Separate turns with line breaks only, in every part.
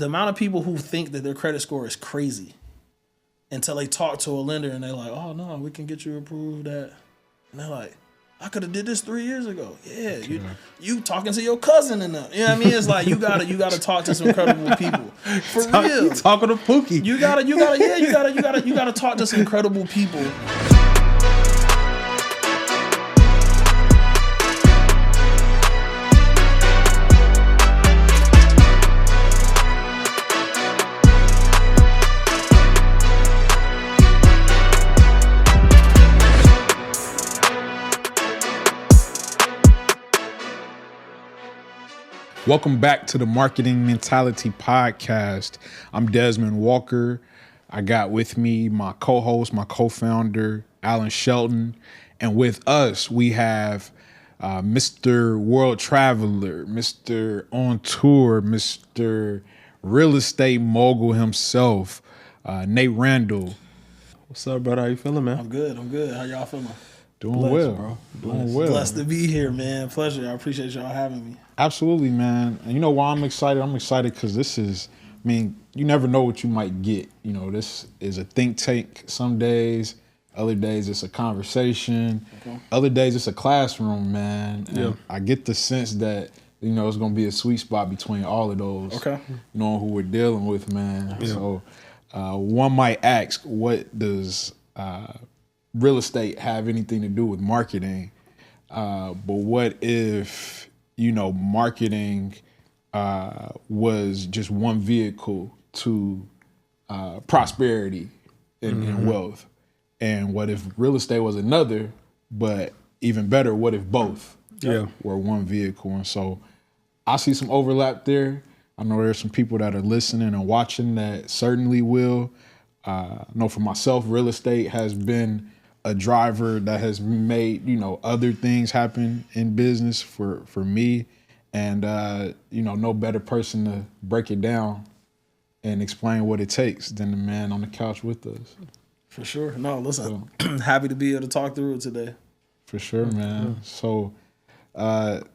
amount of people who think that their credit score is crazy until they talk to a lender and they're like, oh no, we can get you approved at, and they're like, I could have did this 3 years ago. Yeah, you talking to your cousin and them. You know what I mean? It's like you gotta talk to some credible people. For real.
You talking to Pookie.
You gotta talk to some credible people.
Welcome back to the Marketing Mentality Podcast. I'm Desmond Walker. I got with me my co-host, my co-founder, Alan Shelton. And with us, we have Mr. World Traveler, Mr. On Tour, Mr. Real Estate Mogul himself, Nate Randle.
What's up, brother? How you feeling, man?
I'm good. How y'all feeling?
Doing
Blessed,
well,
bro.
Doing well.
Blessed to be here, man. Pleasure. I appreciate y'all having me.
Absolutely, man. And you know why I'm excited? I'm excited because this is, I mean, you never know what you might get. You know, this is a think tank some days. Other days it's a conversation. Okay. Other days it's a classroom, man. And yeah. I get the sense that, you know, it's going to be a sweet spot between all of those. Okay. Knowing who we're dealing with, man. Yeah. So one might ask, what does real estate have anything to do with marketing? But what if, you know, marketing was just one vehicle to prosperity and wealth? And what if real estate was another, but even better, what if both were one vehicle? And so I see some overlap there. I know there's some people that are listening and watching that certainly will. I know for myself, real estate has been a driver that has made, you know, other things happen in business for me. And, you know, no better person to break it down and explain what it takes than the man on the couch with us.
For sure. No, listen, happy to be able to talk through it today.
For sure, man. So,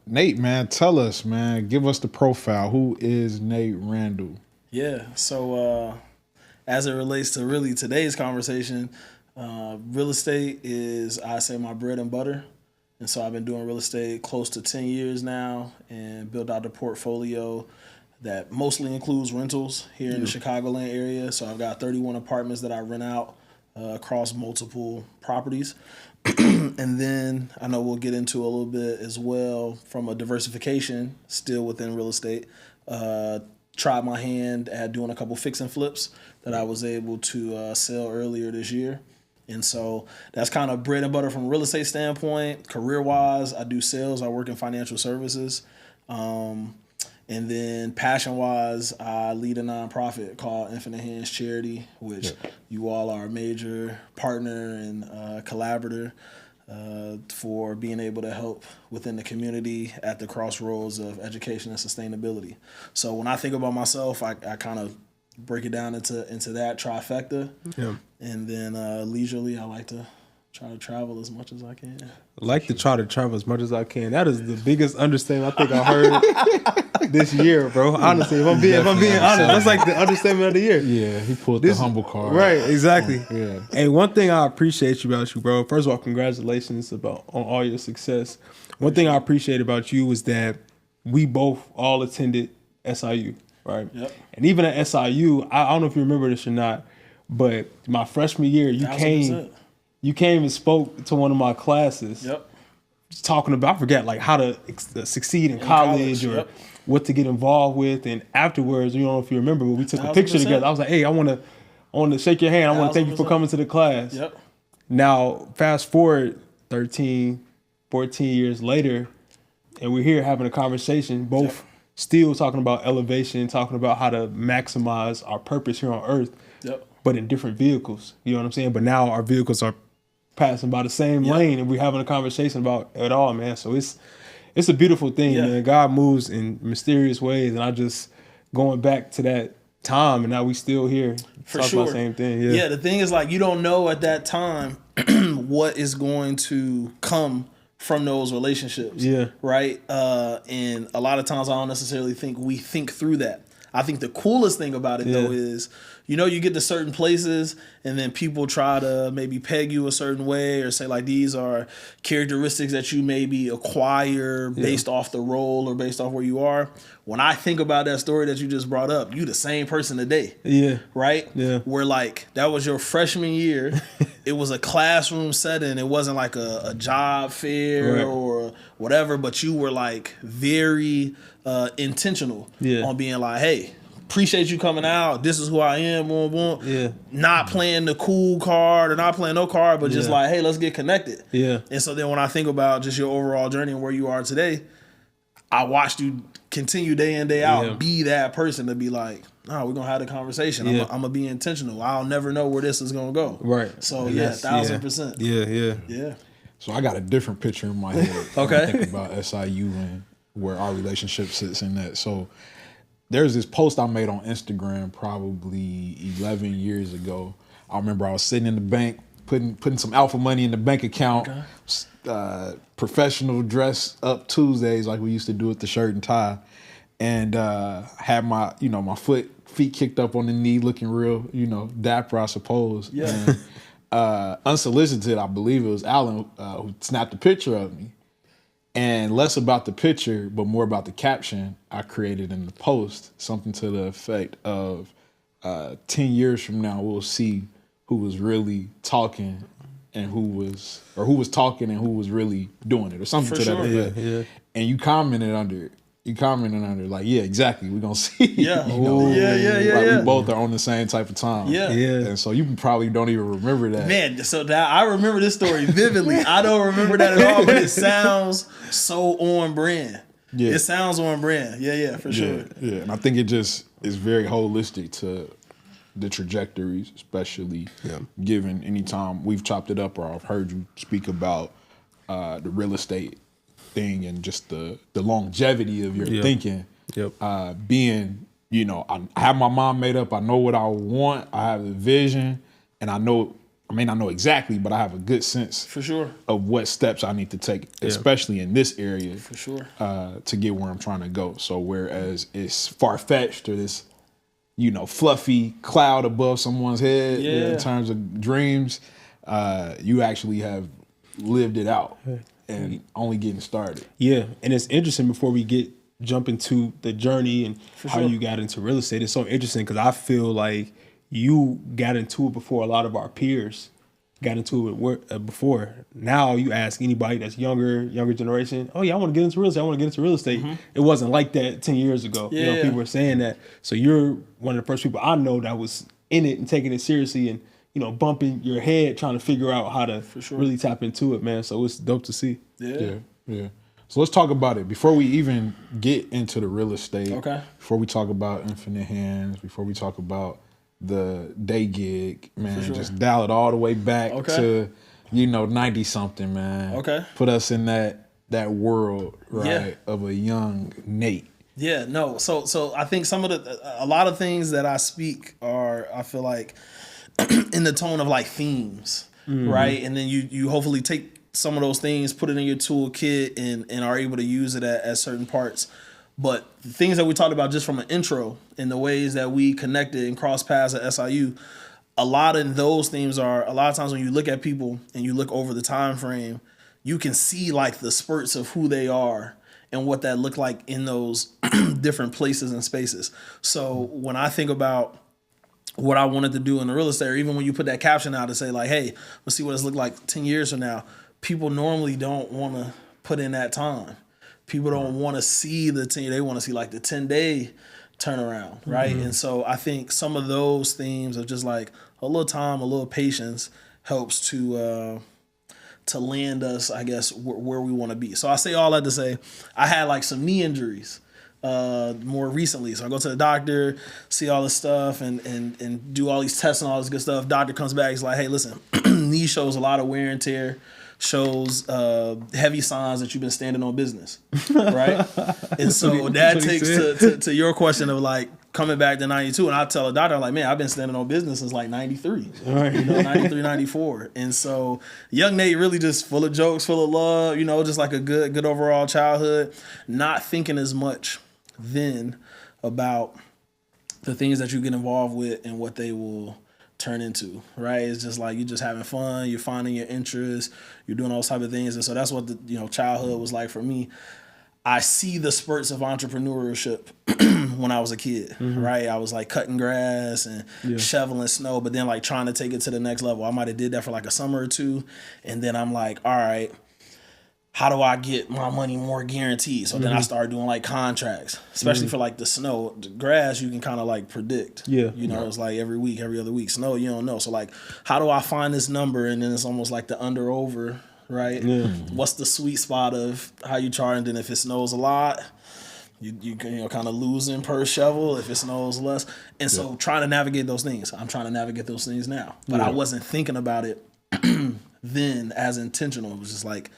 Nate, man, tell us, man, give us the profile. Who is Nate Randle?
Yeah. So, as it relates to really today's conversation, real estate is, I say, my bread and butter. And so I've been doing real estate close to 10 years now and built out a portfolio that mostly includes rentals here in the Chicagoland area. So I've got 31 apartments that I rent out across multiple properties. And then I know we'll get into a little bit as well from a diversification still within real estate. Tried my hand at doing a couple fix and flips that I was able to sell earlier this year. And so that's kind of bread and butter from a real estate standpoint. Career-wise, I do sales. I work in financial services. And then passion-wise, I lead a nonprofit called Infinite Hands Charity, which you all are a major partner and collaborator for being able to help within the community at the crossroads of education and sustainability. So when I think about myself, I kind of break it down into that trifecta. Yeah. And then leisurely, I like to try to travel as much as I can.
I like to try to travel as much as I can. That is the biggest understatement I think I heard this year, bro. Honestly, if I'm being honest, that's like the understatement of the year.
Yeah, he pulled the humble card.
Right, exactly.
Yeah.
And one thing I appreciate about you, bro. First of all, congratulations on all your success. One thing I appreciate about you is that we both all attended SIU. Right. Yep. And even at SIU, I don't know if you remember this or not, but my freshman year, you 1,000%. You came and spoke to one of my classes. Yep. Talking about, I forget, like how to succeed in college or what to get involved with. And afterwards, you don't know if you remember, but we took a picture together. I was like, hey, I want to shake your hand. I want to thank you for coming to the class. Yep. Now, fast forward 13, 14 years later, and we're here having a conversation, both still talking about elevation, talking about how to maximize our purpose here on earth, but in different vehicles. You know what I'm saying? But now our vehicles are passing by the same lane and we're having a conversation about it all, man. So it's a beautiful thing, man. God moves in mysterious ways. And I just going back to that time and now we still here.
For sure.
About the same thing.
Yeah, the thing is like you don't know at that time what is going to come from those relationships. Yeah. Right? And a lot of times I don't necessarily think we think through that. I think the coolest thing about it though is, you know, you get to certain places and then people try to maybe peg you a certain way or say like these are characteristics that you maybe acquire based off the role or based off where you are. When I think about that story that you just brought up, you the same person today.
Yeah.
Right?
Yeah.
Where like that was your freshman year. It was a classroom setting. It wasn't like a job fair or whatever, but you were like very intentional on being like, hey, appreciate you coming out. This is who I am. Boom, boom.
Yeah.
Not playing the cool card or not playing no card, but just like, hey, let's get connected.
Yeah.
And so then when I think about just your overall journey and where you are today, I watched you continue day in, day out, be that person to be like, no, we're going to have the conversation. I'm going to be intentional. I'll never know where this is going to go.
Right.
So, 1,000%.
Yeah.
So I got a different picture in my head. When I think about SIU and where our relationship sits in that. So there's this post I made on Instagram probably 11 years ago. I remember I was sitting in the bank, putting some alpha money in the bank account, professional dress up Tuesdays like we used to do with the shirt and tie, and had my feet kicked up on the knee, looking real dapper, I suppose. Yeah. And, unsolicited, I believe it was Alan who snapped a picture of me. And less about the picture, but more about the caption I created in the post, something to the effect of 10 years from now, we'll see who was really talking and who was talking and who was really doing it, or something to that effect. Yeah. And you commented under it. Like, yeah, exactly. We're gonna see.
Yeah.
We both are on the same type of time.
Yeah.
And so you probably don't even remember that.
Man, so that I remember this story vividly. I don't remember that at all, but it sounds so on brand. Yeah. It sounds on brand. Yeah, for sure.
Yeah. And I think it just is very holistic to the trajectories, especially given any time we've chopped it up or I've heard you speak about the real estate thing and just the longevity of your thinking. Being, I have my mind made up. I know what I want. I have the vision, and I may not know exactly, but I have a good sense
for sure
of what steps I need to take, especially in this area,
for sure,
to get where I'm trying to go. So whereas it's far-fetched or this, fluffy cloud above someone's head in terms of dreams, you actually have lived it out. And only getting started.
Yeah, and it's interesting before we jump into the journey and how you got into real estate. It's so interesting because I feel like you got into it before a lot of our peers got into it before. Now you ask anybody that's younger generation, oh yeah, I want to get into real estate. Mm-hmm. It wasn't like that 10 years ago.
Yeah.
People were saying that. So you're one of the first people I know that was in it and taking it seriously and bumping your head trying to figure out how to really tap into it, man. So it's dope to see.
Yeah.
So let's talk about it. Before we even get into the real estate, before we talk about Infinite Hands, before we talk about the day gig, man, just dial it all the way back to, 90-something, man.
Okay.
Put us in that world, of a young Nate.
Yeah, no. So I think a lot of things that I speak are, I feel like, in the tone of like themes, right? And then you hopefully take some of those things, put it in your toolkit, and are able to use it at certain parts. But the things that we talked about just from an intro and the ways that we connected and crossed paths at SIU, a lot of those themes are, a lot of times when you look at people and you look over the time frame, you can see like the spurts of who they are and what that looked like in those different places and spaces. So when I think about what I wanted to do in the real estate, or even when you put that caption out to say like, hey, let's see what it's look like 10 years from now, people normally don't want to put in that time. People don't want to see the 10, they want to see like the 10-day turnaround, right? And so I think some of those themes of just like a little time, a little patience helps to land us, I guess, where we want to be. So I say all that to say, I had like some knee injuries more recently. So I go to the doctor, see all this stuff and do all these tests and all this good stuff. Doctor comes back, he's like, hey, listen, knee shows a lot of wear and tear, shows heavy signs that you've been standing on business, right? And so that takes to your question of like coming back to 92. And I tell the doctor, I'm like, man, I've been standing on business since like 93, 93, 94. And so young Nate really just full of jokes, full of love, just like a good overall childhood, not thinking as much then about the things that you get involved with and what they will turn into, right? It's just like you're just having fun, you're finding your interests, you're doing all type of things. And so that's what the childhood was like for me. I see the spurts of entrepreneurship when I was a kid, right? I was like cutting grass and shoveling snow, but then like trying to take it to the next level. I might have did that for like a summer or two, and then I'm like, all right, how do I get my money more guaranteed? So then I started doing like contracts, especially for like the snow. The grass, you can kind of like predict.
Yeah.
It's like every week, every other week. Snow, you don't know. So like, how do I find this number? And then it's almost like the under over, right? Yeah. What's the sweet spot of how you charge? And then if it snows a lot, you kind of losing per shovel. If it snows less, and so trying to navigate those things. I'm trying to navigate those things now, but I wasn't thinking about it then as intentional. It was just like,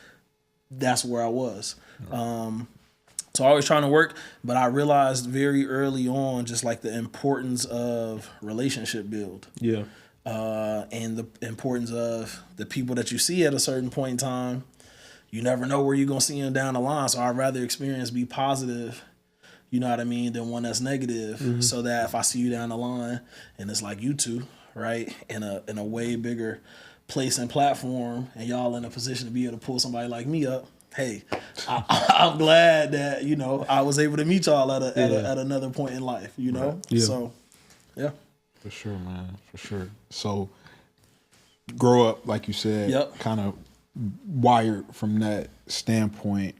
that's where I was. So I was trying to work, but I realized very early on just like the importance of relationship build. Yeah. And the importance of the people that you see at a certain point in time. You never know where you're going to see them down the line. So I'd rather experience be positive, you know what I mean, than one that's negative. So that if I see you down the line and it's like you two, right, in a way bigger place and platform, and y'all in a position to be able to pull somebody like me up, hey, I'm glad that I was able to meet y'all at another point in life, Right. Yeah. So, yeah,
for sure, man, for sure. So, grow up like you said, kind of wired from that standpoint,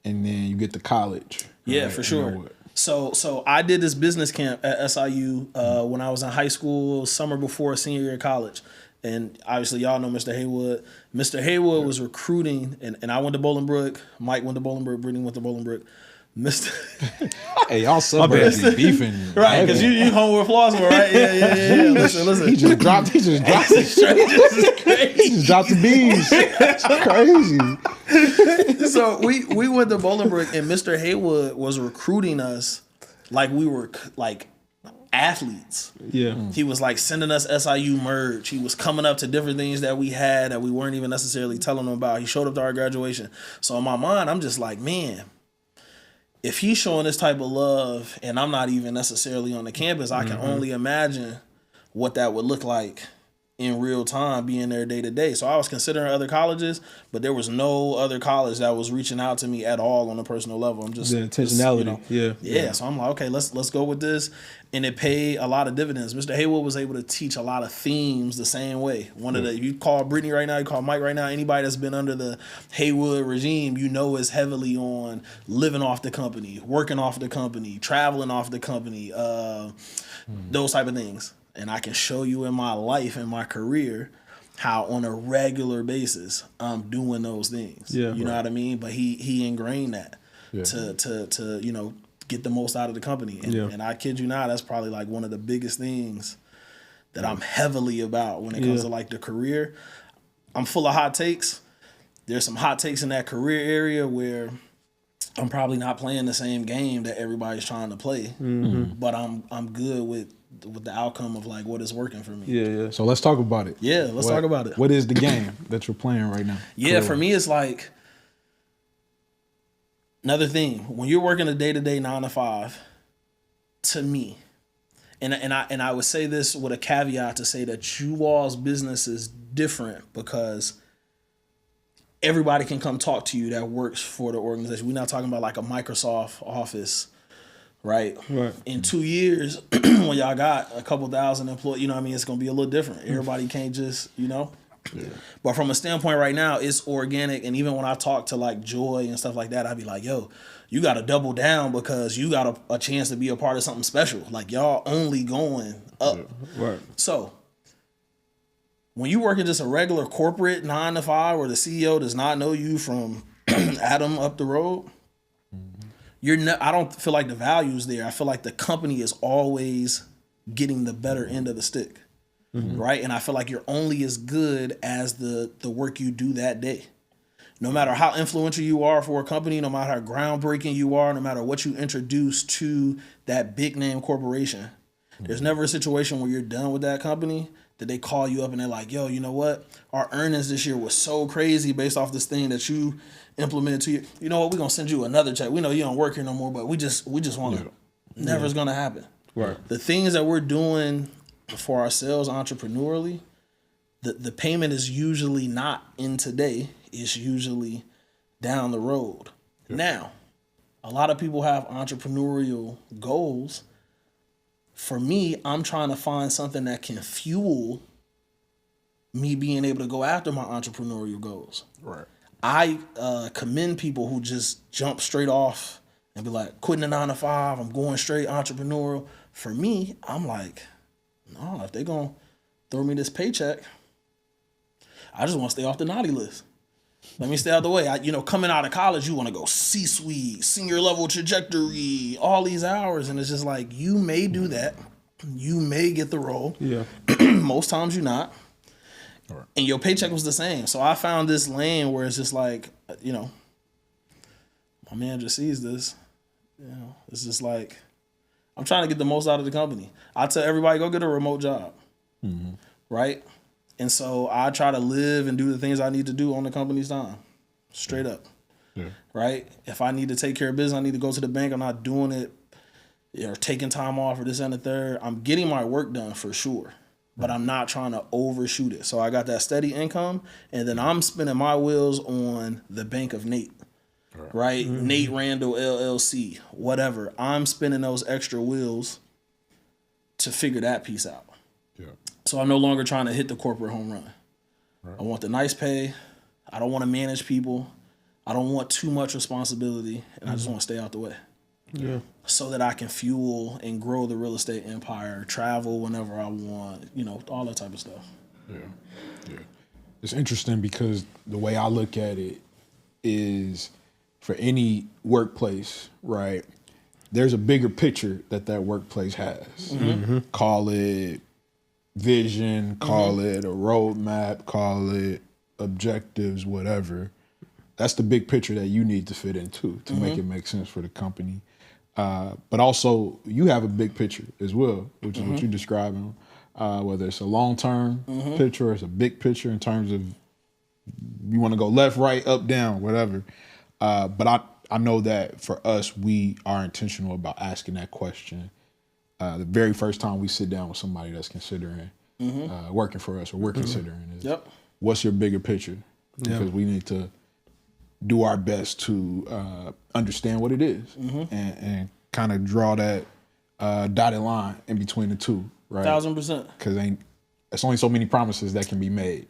and then you get to college.
Yeah, right? For sure. So I did this business camp at SIU when I was in high school, summer before senior year of college. And obviously, y'all know Mr. Haywood. Mr. Haywood was recruiting, and I went to Bolingbrook. Mike went to Bolingbrook. Brittany went to Bolingbrook.
Hey, y'all suburbs be beefing,
right? Because you home with Flossmore, right? Yeah. Listen.
He just dropped it straight. He just dropped the bees. It's crazy.
So we went to Bolingbrook, and Mr. Haywood was recruiting us like we were like athletes. Yeah. He was like sending us SIU merch. He was coming up to different things that we had that we weren't even necessarily telling him about. He showed up to our graduation. So in my mind, I'm just like, man, if he's showing this type of love and I'm not even necessarily on the campus, I can only imagine what that would look like in real time, being there day to day. So I was considering other colleges, but there was no other college that was reaching out to me at all on a personal level. I'm just
the intentionality.
Yeah. So I'm like, okay, let's go with this. And it paid a lot of dividends. Mr. Haywood was able to teach a lot of themes the same way. You call Brittany right now, you call Mike right now, anybody that's been under the Haywood regime, is heavily on living off the company, working off the company, traveling off the company, those type of things. And I can show you in my life and my career how on a regular basis I'm doing those things. Yeah, you know what I mean? But he ingrained that to get the most out of the company. And I kid you not, that's probably like one of the biggest things that I'm heavily about when it comes to like the career. I'm full of hot takes. There's some hot takes in that career area where I'm probably not playing the same game that everybody's trying to play. But I'm good with the outcome of like what is working for me.
Yeah. So let's talk about it.
Yeah, let's talk about it.
What is the game that you're playing right now?
Yeah, for me it's like another thing. When you're working a day-to-day 9 to 5, to me, and I would say this with a caveat to say that you all's business is different because everybody can come talk to you that works for the organization. We're not talking about like a Microsoft Office. Right. In 2 years, when y'all got a couple thousand employees, it's going to be a little different. Everybody can't just, Yeah. But from a standpoint right now, it's organic. And even when I talk to like Joy and stuff like that, I'd be like, yo, you got to double down because you got a chance to be a part of something special. Like y'all only going up. Right. So when you work in just a regular corporate 9 to 5 where the CEO does not know you from Adam up the road, I don't feel like the value's there. I feel like the company is always getting the better end of the stick, right? And I feel like you're only as good as the work you do that day. No matter how influential you are for a company, no matter how groundbreaking you are, no matter what you introduce to that big name corporation, there's never a situation where you're done with that company that they call you up and they're like, yo, you know what? Our earnings this year was so crazy based off this thing that you implemented to you. You know what? We're going to send you another check. We know you don't work here no more, but we just want to. Never is going to happen.
Right.
The things that we're doing for ourselves entrepreneurially, the payment is usually not in today. It's usually down the road. Yeah. Now, a lot of people have entrepreneurial goals. For me, I'm trying to find something that can fuel me being able to go after my entrepreneurial goals.
Right.
I commend people who just jump straight off and be like, quitting the 9 to 5, I'm going straight entrepreneurial. For me, I'm like, no, if they're going to throw me this paycheck, I just want to stay off the naughty list. Let me stay out of the way. Coming out of college, you want to go C-suite, senior level trajectory, all these hours. And it's just like, you may do that. You may get the role. Yeah. Most times you're not. Right. And your paycheck was the same. So I found this lane where it's just like, my manager sees this. It's just like, I'm trying to get the most out of the company. I tell everybody, go get a remote job. Mm-hmm. Right? And so I try to live and do the things I need to do on the company's time. Straight up. Yeah. Right? If I need to take care of business, I need to go to the bank. I'm not doing it or taking time off or this and the third. I'm getting my work done for sure. But I'm not trying to overshoot it. So I got that steady income, and then I'm spinning my wheels on the Bank of Nate. Right? Mm-hmm. Nate Randle, LLC, whatever. I'm spinning those extra wheels to figure that piece out. Yeah. So I'm no longer trying to hit the corporate home run. Right. I want the nice pay. I don't want to manage people. I don't want too much responsibility, and I just want to stay out the way. Yeah. So that I can fuel and grow the real estate empire, travel whenever I want, all that type of stuff.
Yeah. Yeah. It's interesting because the way I look at it is for any workplace, right, there's a bigger picture that workplace has. Mm-hmm. Call it vision, call it a roadmap, call it objectives, whatever. That's the big picture that you need to fit into to make it make sense for the company. But also, you have a big picture as well, which is what you're describing, whether it's a long-term picture or it's a big picture in terms of you want to go left, right, up, down, whatever. But I know that for us, we are intentional about asking that question the very first time we sit down with somebody that's considering working for us or we're considering is, what's your bigger picture? Because we need to do our best to understand what it is and kind of draw that dotted line in between the two, right?
1,000%.
Because there's only so many promises that can be made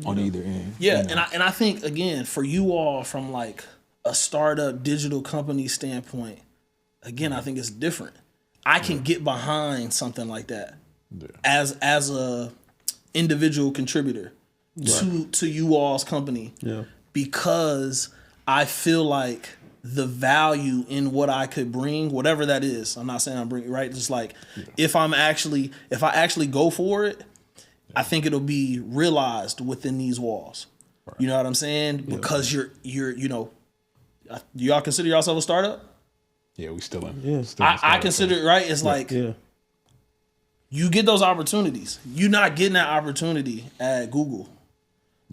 on either end.
Yeah, and I think, again, for you all from like a startup digital company standpoint, again, I think it's different. I can get behind something like that as a individual contributor to you all's company because I feel like the value in what I could bring, whatever that is. I'm not saying I'm bringing, right? Just like if I actually go for it, I think it'll be realized within these walls. Right. You know what I'm saying? Because you're do y'all consider yourself a startup?
Yeah, we still in.
Yeah. I consider it, right? It's like you get those opportunities. You're not getting that opportunity at Google.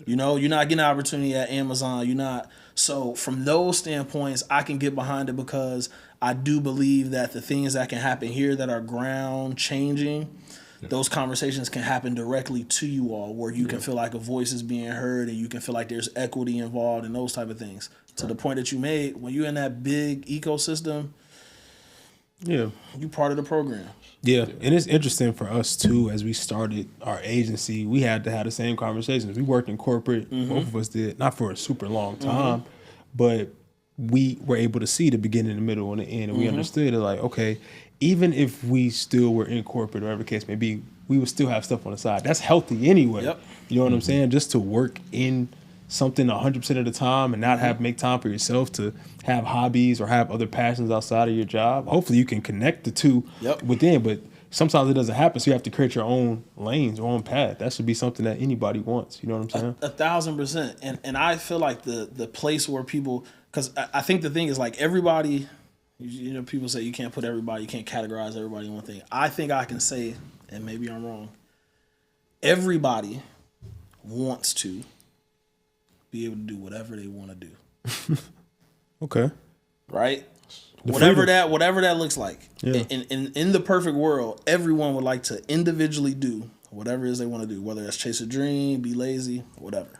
You're not getting that opportunity at Amazon. You're not. So from those standpoints, I can get behind it because I do believe that the things that can happen here that are ground changing, those conversations can happen directly to you all where you can feel like a voice is being heard and you can feel like there's equity involved and those type of things. To the point that you made, when you're in that big ecosystem, you're part of the program.
Yeah, and it's interesting for us too. As we started our agency, we had to have the same conversations. We worked in corporate, both of us did, not for a super long time, but we were able to see the beginning, the middle, and the end, and we understood it. Like, okay, even if we still were in corporate or whatever the case may be, we would still have stuff on the side. That's healthy anyway. Yep. You know what I'm saying? Just to work in something 100% of the time and not make time for yourself to have hobbies or have other passions outside of your job. Hopefully you can connect the two within, but sometimes it doesn't happen. So you have to create your own lanes, your own path. That should be something that anybody wants. You know what I'm saying?
1,000%. And I feel like the place where people, because I think the thing is like everybody, people say you can't categorize everybody in one thing. I think I can say, and maybe I'm wrong, everybody wants to be able to do whatever they want to do.
Okay.
Right? Whatever that looks like.
Yeah.
In the perfect world, everyone would like to individually do whatever it is they want to do, whether it's chase a dream, be lazy, whatever.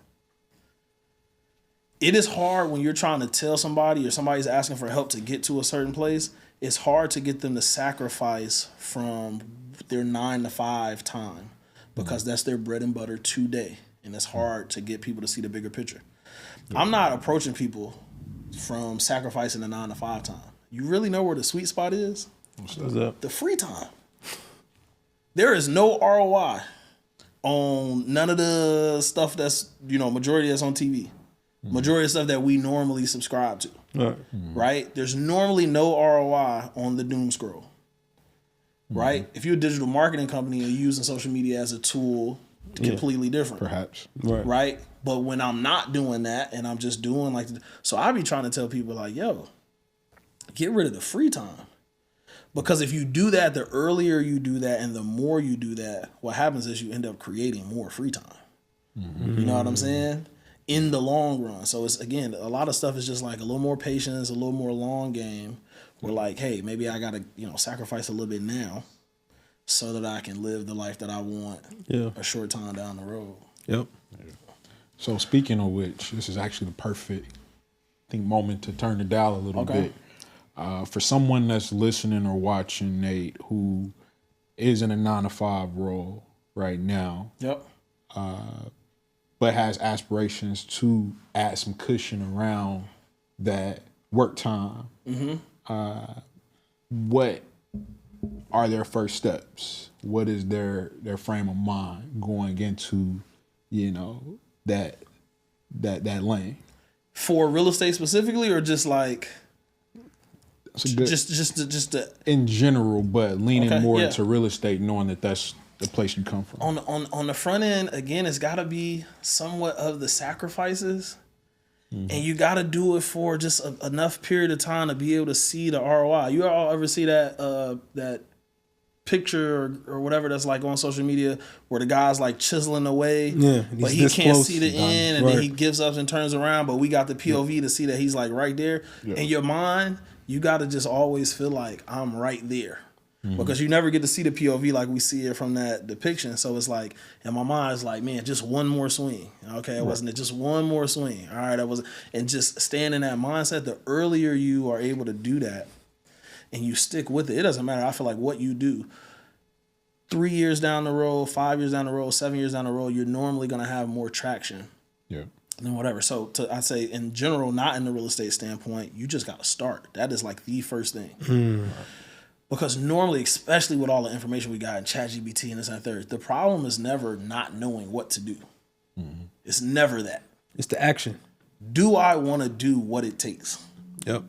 It is hard when you're trying to tell somebody or somebody's asking for help to get to a certain place. It's hard to get them to sacrifice from their 9 to 5 time because that's their bread and butter today. And it's hard to get people to see the bigger picture. I'm not approaching people from sacrificing the 9 to 5 time. You really know where the sweet spot is?
What's up?
The free time. There is no ROI on none of the stuff that's, majority that's on TV. Majority of stuff that we normally subscribe to. Right? There's normally no ROI on the doom scroll. Right? If you're a digital marketing company and you're using social media as a tool, completely different.
Perhaps.
Right? But when I'm not doing that and I'm just doing so I be trying to tell people like, yo, get rid of the free time. Because if you do that, the earlier you do that and the more you do that, what happens is you end up creating more free time. You know what I'm saying? In the long run. So it's, again, a lot of stuff is just like a little more patience, a little more long game. We're like, hey, maybe I got to, sacrifice a little bit now so that I can live the life that I want a short time down the road.
Yep.
So speaking of which, this is actually the perfect, moment to turn the dial a little bit. For someone that's listening or watching, Nate, who is in a 9 to 5 role right now, but has aspirations to add some cushion around that work time, what are their first steps? What is their frame of mind going into, that lane?
For real estate specifically, or just like
good,
just
in general, but leaning more into real estate, knowing that that's the place you come from.
On the front end, again, it's got to be somewhat of the sacrifices, and you got to do it for just enough period of time to be able to see the ROI. You all ever see that picture or whatever that's like on social media where the guy's like chiseling away, but he can't see the end, and then he gives up and turns around, but we got the POV to see that he's like right there. In your mind, you got to just always feel like I'm right there. Because you never get to see the POV like we see it from that depiction. So it's like, in my mind, it's like, man, just one more swing. Okay, wasn't it just one more swing? All right, and just staying in that mindset, the earlier you are able to do that and you stick with it, it doesn't matter. I feel like what you do, 3 years down the road, 5 years down the road, 7 years down the road, you're normally going to have more traction. Than whatever. So I'd say in general, not in the real estate standpoint, you just got to start. That is like the first thing. Because normally, especially with all the information we got in ChatGPT and this and that third, the problem is never not knowing what to do. It's never that.
It's the action.
Do I want to do what it takes?
Yep.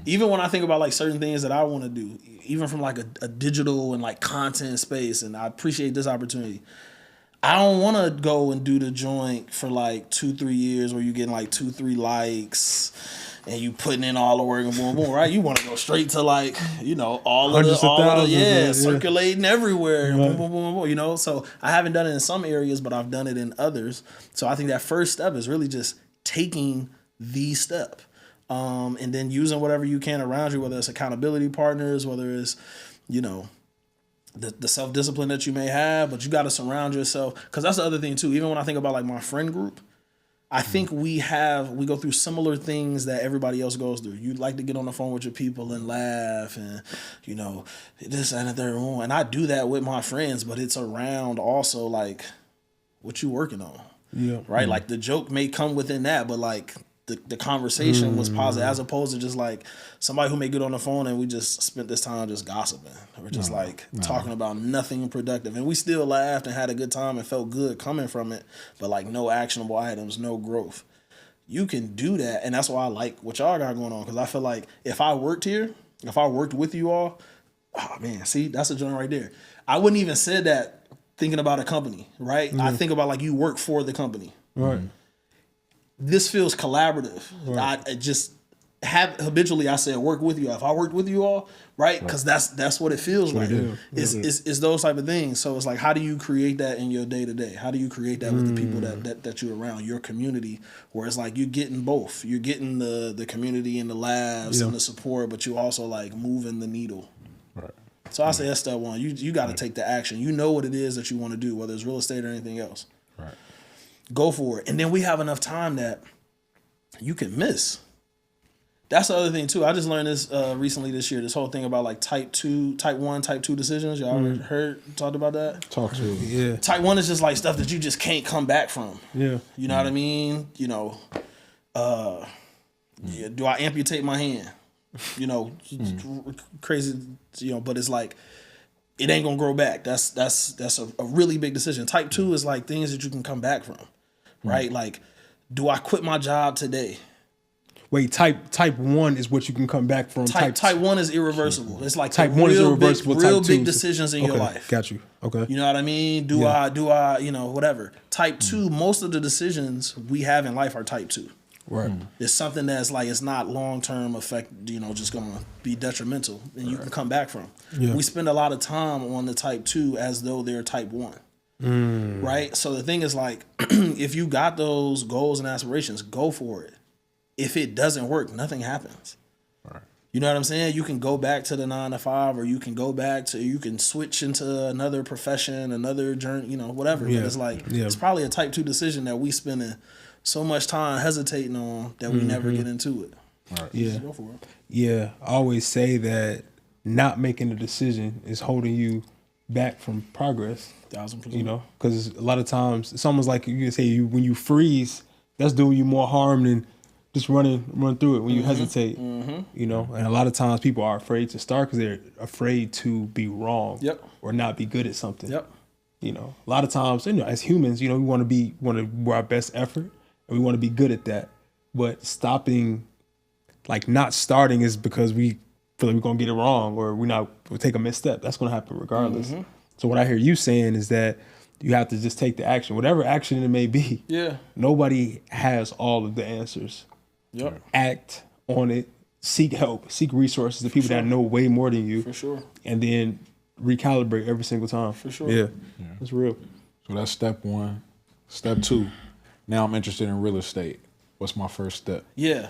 Even when I think about like certain things that I want to do, even from like a digital and like content space, and I appreciate this opportunity. I don't want to go and do the joint for like 2-3 years where you getting like 2-3 likes and you putting in all the work and boom, boom, right? You want to go straight to like, all of the circulating everywhere, boom, boom, boom, boom, So I haven't done it in some areas, but I've done it in others. So I think that first step is really just taking the step, and then using whatever you can around you, whether it's accountability partners, whether it's, the self-discipline that you may have, but you got to surround yourself. Because that's the other thing too. Even when I think about like my friend group, I think we go through similar things that everybody else goes through. You like to get on the phone with your people and laugh and, this and that. And I do that with my friends, but it's around also like what you working on. Right? Like the joke may come within that, but like the conversation was positive, as opposed to just like somebody who may get on the phone and we just spent this time just gossiping. We're just talking about nothing productive. And we still laughed and had a good time and felt good coming from it, but like no actionable items, no growth. You can do that. And that's why I like what y'all got going on. Because I feel like if I worked with you all, oh man, see, that's a joint right there. I wouldn't even said that thinking about a company, right? I think about like you work for the company.
Right.
This feels collaborative. habitually I said work with you. If I worked with you all, right? Because that's what it feels like. It's those type of things. So it's like, how do you create that in your day to day? How do you create that with the people that you're around, your community, where it's like you're getting both. You're getting the community and the labs and the support, but you also like moving the needle.
Right.
So I say that's step one. You got to take the action. You know what it is that you want to do, whether it's real estate or anything else.
Right.
Go for it. And then we have enough time that you can miss. That's the other thing too. I just learned this recently this year. This whole thing about like type 1, type 2 decisions. Y'all talked about that?
Talk to me.
Yeah.
Type 1 is just like stuff that you just can't come back from.
Yeah.
You know what I mean? You know, do I amputate my hand? You know, crazy. You know, but it's like it ain't gonna grow back. That's a really big decision. Type 2 is like things that you can come back from, right? Like, do I quit my job today?
Wait, type 1 is what you can come back from.
Type 1 is irreversible. It's like
type 1 is irreversible.
Real
type
big
2
decisions in your life.
Got you. Okay.
You know what I mean? Do I, you know, whatever. Type 2, most of the decisions we have in life are type 2.
Right.
It's something that's like, it's not long-term effect, you know, just going to be detrimental and you can come back from.
Yeah.
We spend a lot of time on the type 2 as though they're type 1. Right? So the thing is like, if you got those goals and aspirations, go for it. If it doesn't work, nothing happens.
Right.
You know what I'm saying? You can go back to the 9 to 5, or you can switch into another profession, another journey, you know, whatever. But it's like, it's probably a type 2 decision that we spending so much time hesitating on that we never get into it.
Right.
Yeah.
Go for it.
Yeah. I always say that not making a decision is holding you back from progress.
1000%.
You know, because a lot of times it's almost like you can say when you freeze, that's doing you more harm than just run through it when you hesitate. You know, and a lot of times people are afraid to start because they're afraid to be wrong or not be good at something. You know, a lot of times, you know, as humans, you know, we want to be our best effort and we want to be good at that. But stopping, like not starting, is because we feel like we're gonna get it wrong or we'll take a misstep. That's gonna happen regardless. So what I hear you saying is that you have to just take the action, whatever action it may be.
Yeah.
Nobody has all of the answers. Act on it. Seek help. Seek resources. The people that know way more than you.
For sure.
And then recalibrate every single time.
For sure.
Yeah. That's real.
So that's step 1. Step 2. Now I'm interested in real estate. What's my first step?
Yeah.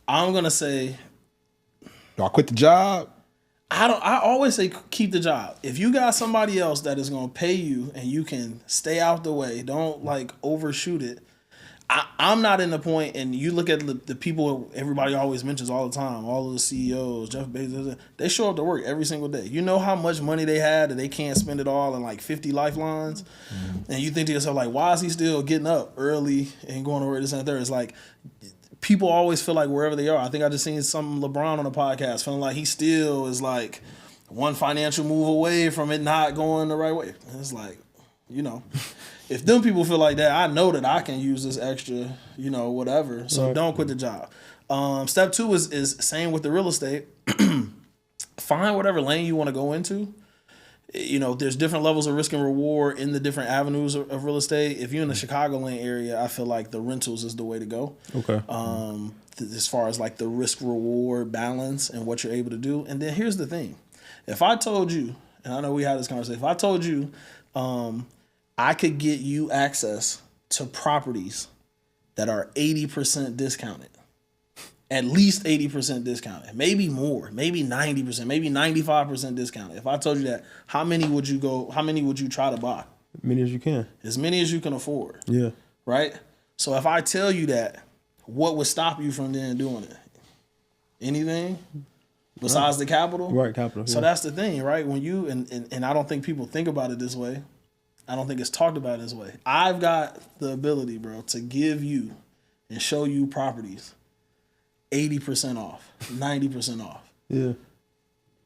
I'm gonna say,
do I quit the job?
I always say keep the job. If you got somebody else that is gonna pay you and you can stay out the way, don't like overshoot it. I'm not in the point, and you look at the people everybody always mentions all the time, all of the CEOs, Jeff Bezos, they show up to work every single day. You know how much money they had that they can't spend it all in like 50 lifelines? And you think to yourself, like, why is he still getting up early and going to work this and that? It's like, people always feel like wherever they are. I think I just seen some LeBron on a podcast feeling like he still is like one financial move away from it not going the right way. And it's like, you know, if them people feel like that, I know that I can use this extra, you know, whatever. So don't quit the job. Step 2 is same with the real estate. Find whatever lane you want to go into. You know, there's different levels of risk and reward in the different avenues of real estate. If you're in the Chicagoland area, I feel like the rentals is the way to go.
Okay.
As far as like the risk reward balance and what you're able to do. And then here's the thing. If I told you, and I know we had this conversation, if I told you I could get you access to properties that are 80% discounted, at least 80% discounted, maybe more, maybe 90%, maybe 95% discounted. If I told you that, how many would you try to buy?
As many as you can.
As many as you can afford.
Yeah.
Right? So if I tell you that, what would stop you from then doing it? Anything? Besides the capital?
Right, capital.
So that's the thing, right? When you, and I don't think people think about it this way. I don't think it's talked about this way. I've got the ability, bro, to give you and show you properties 80% off, 90% off.
Yeah.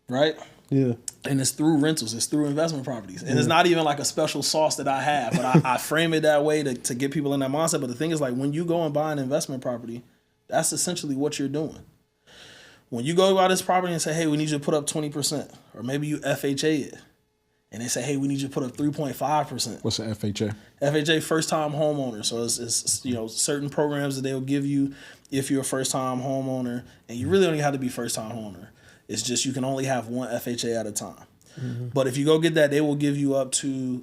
Right?
Yeah.
And it's through rentals. It's through investment properties. And it's not even like a special sauce that I have, but I frame it that way to get people in that mindset. But the thing is, like, when you go and buy an investment property, that's essentially what you're doing. When you go buy this property and say, hey, we need you to put up 20%, or maybe you FHA it, and they say, hey, we need you to put up 3.5%.
What's the FHA?
FHA, first time homeowner. So it's certain programs that they'll give you if you're a first time homeowner, and you really only have to be first time homeowner. It's just you can only have one FHA at a time. But if you go get that, they will give you up to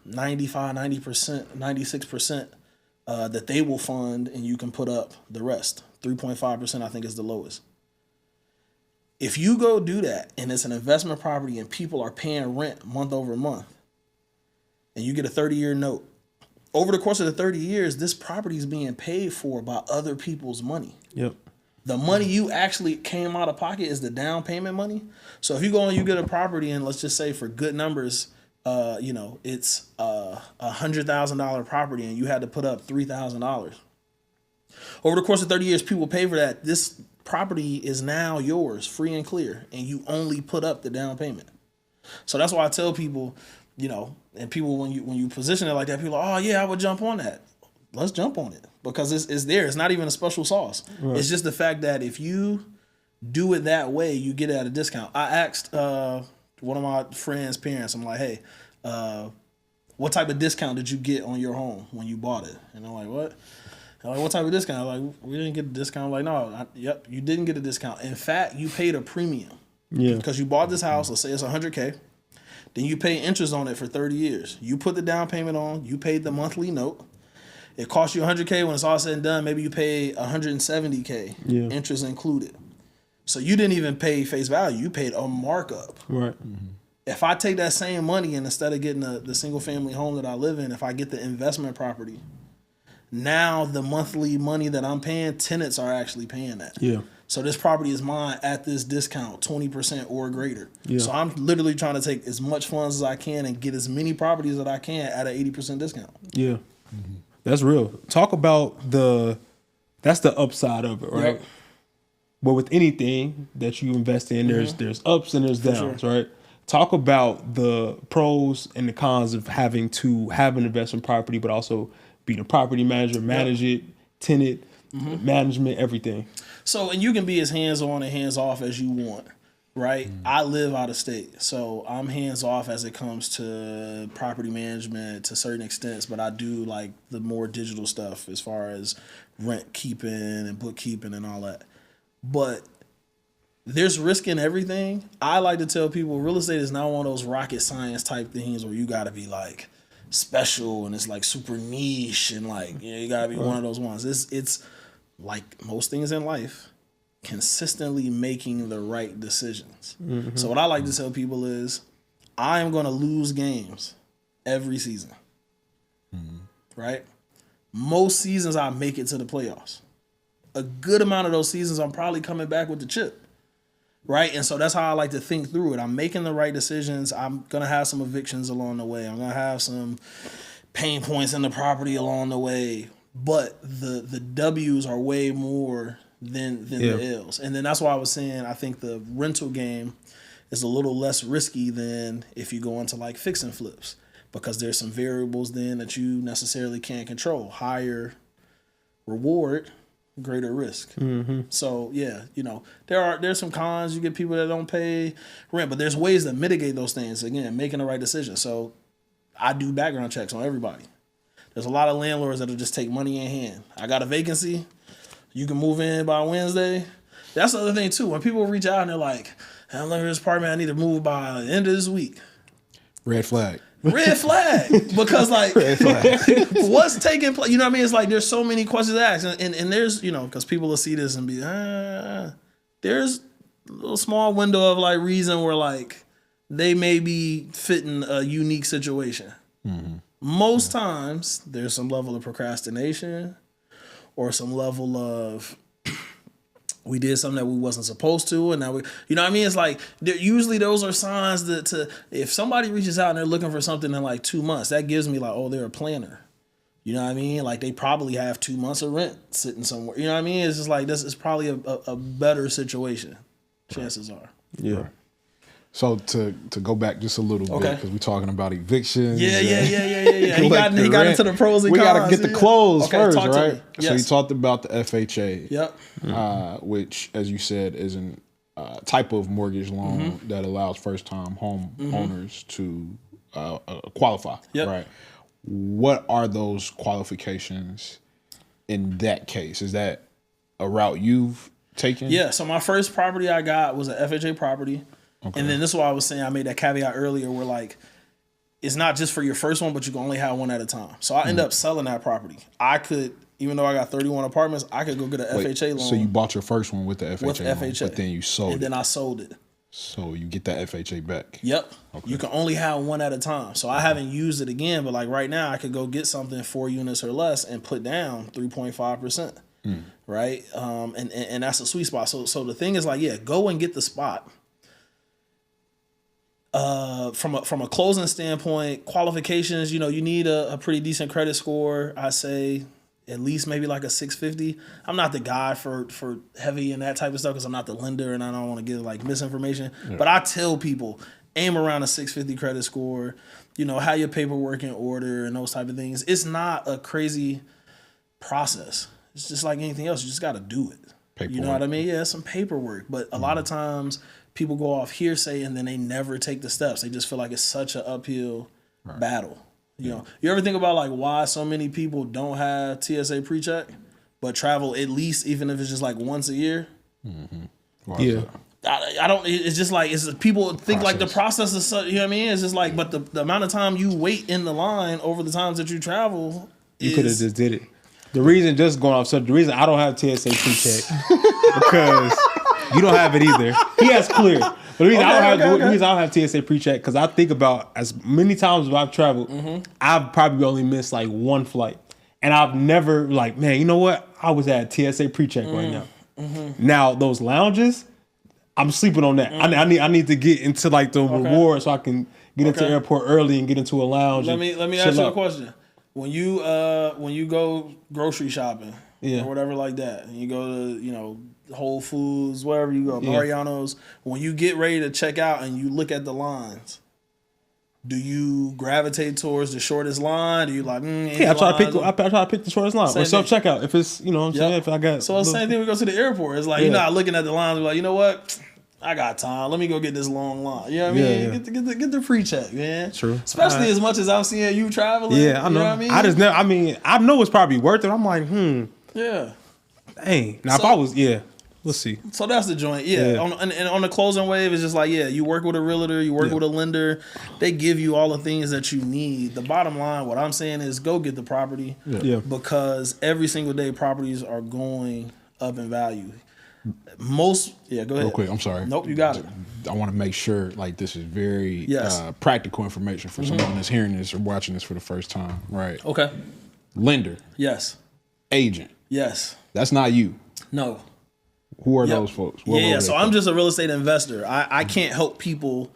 95, 90%, 96% that they will fund, and you can put up the rest. 3.5% I think is the lowest. If you go do that and it's an investment property and people are paying rent month over month, and you get a 30-year note, over the course of the 30 years, this property is being paid for by other people's money.
Yep.
The money you actually came out of pocket is the down payment money. So if you go and you get a property, and let's just say for good numbers, it's a $100,000 property, and you had to put up $3,000. Over the course of 30 years, people pay for that. This property is now yours, free and clear, and you only put up the down payment. So that's why I tell people, and people when you position it like that, people are, oh yeah, I would jump on that. Let's jump on it because it's there. It's not even a special sauce. Right. It's just the fact that if you do it that way, you get it at a discount. I asked one of my friends' parents, I'm like, hey, what type of discount did you get on your home when you bought it? And I'm like, what? I'm like, what type of discount? I'm like, we didn't get a discount. I'm like, no, yep, you didn't get a discount. In fact, you paid a premium. Yeah. Because you bought this house, let's say it's $100K. Then you pay interest on it for 30 years. You put the down payment on, you paid the monthly note. It costs you $100K. When it's all said and done, maybe you pay $170K, interest included. So you didn't even pay face value. You paid a markup.
Right.
If I take that same money and instead of getting the single family home that I live in, if I get the investment property, now the monthly money that I'm paying, tenants are actually paying that. Yeah. So this property is mine at this discount, 20% or greater. Yeah. So I'm literally trying to take as much funds as I can and get as many properties that I can at an 80% discount.
Yeah. That's real. Talk about that's the upside of it, right? Yep. But with anything that you invest in, there's ups and there's downs, right? Talk about the pros and the cons of having to have an investment property, but also be the property manager, manage it, tenant, management, everything.
So, and you can be as hands-on and hands-off as you want, right? I live out of state, so I'm hands-off as it comes to property management to certain extents, but I do like the more digital stuff as far as rent keeping and bookkeeping and all that. But there's risk in everything. I like to tell people real estate is not one of those rocket science type things where you got to be like special and it's like super niche and like, you got to be one of those ones. It's like most things in life, consistently making the right decisions. So what I like to tell people is I am going to lose games every season, right? Most seasons I make it to the playoffs. A good amount of those seasons I'm probably coming back with the chip, right? And so that's how I like to think through it. I'm making the right decisions. I'm going to have some evictions along the way. I'm going to have some pain points in the property along the way. But the W's are way more than the L's. And then that's why I was saying I think the rental game is a little less risky than if you go into like fix and flips, because there's some variables then that you necessarily can't control. Higher reward, greater risk. So yeah, there's some cons. You get people that don't pay rent, but there's ways to mitigate those things. Again, making the right decision. So I do background checks on everybody. There's a lot of landlords that'll just take money in hand. I got a vacancy. You can move in by Wednesday. That's the other thing too. When people reach out and they're like, I'm looking for this apartment, I need to move by the end of this week.
Red flag.
Red flag. Because like, what's taking place? You know what I mean? It's like there's so many questions to ask. And there's, because people will see this and be, there's a little small window of like reason where like they may be fitting a unique situation. Most times there's some level of procrastination or some level of we did something that we wasn't supposed to, and now we, what I mean? It's like usually those are signs that if somebody reaches out and they're looking for something in like 2 months, that gives me like, oh, they're a planner. You know what I mean? Like they probably have 2 months of rent sitting somewhere. You know what I mean? It's just like this is probably a better situation. Chances are.
Yeah. So to go back just a little bit, because we're talking about evictions.
Yeah. He got into the pros and cons.
We got to get the close first, right?
Yes.
So you talked about the FHA.
Yep.
Which, as you said, isn't type of mortgage loan that allows first-time home owners to qualify.
Yep.
Right. What are those qualifications in that case? Is that a route you've taken?
Yeah. So my first property I got was an FHA property. Okay. And then this is why I was saying I made that caveat earlier where like it's not just for your first one, but you can only have one at a time. So I ended up selling that property. I could, even though I got 31 apartments, I could go get an FHA loan.
So you bought your first one with the FHA
with
loan,
FHA,
but then you sold
and then I sold it.
So you get that FHA back.
Yep. Okay. You can only have one at a time. So I haven't used it again, but like right now I could go get something 4 units or less and put down 3.5%. Right? And that's a sweet spot. So the thing is like, yeah, go and get the spot. From a closing standpoint, qualifications, you need a pretty decent credit score. I say at least maybe like a 650. I'm not the guy for heavy and that type of stuff because I'm not the lender and I don't want to give like misinformation. Yeah. But I tell people aim around a 650 credit score. Have your paperwork in order and those type of things. It's not a crazy process. It's just like anything else. You just got to do it. Paperwork. You know what I mean? Yeah, some paperwork. But a lot of times people go off hearsay and then they never take the steps. They just feel like it's such an uphill battle. You ever think about like why so many people don't have TSA pre-check but travel at least even if it's just like once a year?
Yeah.
I don't. It's just like people think like the process is so, you know what I mean? It's just like, but the amount of time you wait in the line over the times that you travel,
you could have just did it. The reason the reason I don't have TSA pre-check because you don't have it either. He has clear. But the reason I don't have TSA pre-check because I think about as many times as I've traveled, I've probably only missed like one flight, and I've never like, man, you know what? I was at TSA pre-check right now. Now those lounges, I'm sleeping on that. I need to get into like the reward so I can get into the airport early and get into a lounge.
Let me ask you a question. When you go grocery shopping or whatever like that, and you go to Whole Foods, wherever you go, Mariano's, when you get ready to check out and you look at the lines, do you gravitate towards the shortest line? Do you like
I try to pick the shortest line or self checkout if it's what I'm saying, if I got
so it's the same thing. We go to the airport. It's like you're not looking at the lines. We're like, you know what? I got time. Let me go get this long line. You know what I mean? Get the pre-check, man.
True.
Especially as much as I'm seeing you traveling.
Yeah, I know.
You know what I mean?
I know it's probably worth it. I'm like,
Yeah.
Dang. Now if I was, we'll see.
So that's the joint. Yeah. And on the closing wave, it's just like, you work with a realtor, you work with a lender. They give you all the things that you need. The bottom line, what I'm saying is go get the property.
Yeah.
Because every single day properties are going up in value. Go ahead.
Real quick, I'm sorry.
Nope, you got it.
I want to make sure like this is very practical information for someone that's hearing this or watching this for the first time, right?
Okay.
Lender.
Yes.
Agent.
Yes.
That's not you.
No.
Who are those folks?
So I'm just a real estate investor. I can't help people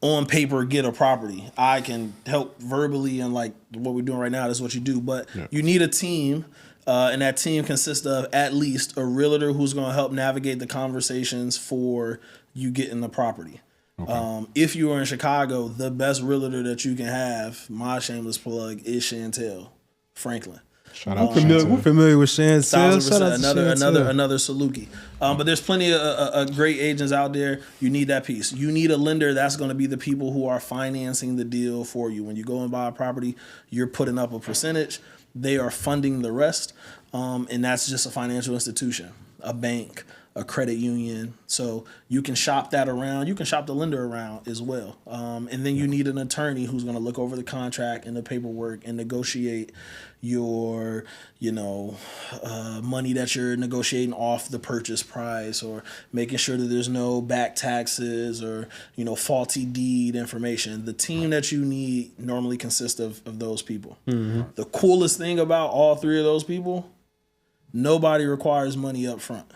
on paper get a property. I can help verbally and like what we're doing right now is what you do. But you need a team. And that team consists of at least a realtor who's going to help navigate the conversations for you getting the property. Okay. If you are in Chicago, the best realtor that you can have, my shameless plug, is Chantel Franklin.
Shout out.
We're familiar with Chantel.
1000%. Another Saluki. But there's plenty of great agents out there. You need that piece. You need a lender that's going to be the people who are financing the deal for you. When you go and buy a property, you're putting up a percentage. They are funding the rest, and that's just a financial institution, a bank, a credit union. So you can shop that around. You can shop the lender around as well. And then you need an attorney who's going to look over the contract and the paperwork and negotiate your, money that you're negotiating off the purchase price, or making sure that there's no back taxes or, faulty deed information. The team that you need normally consists of those people. Mm-hmm. The coolest thing about all three of those people, nobody requires money up front.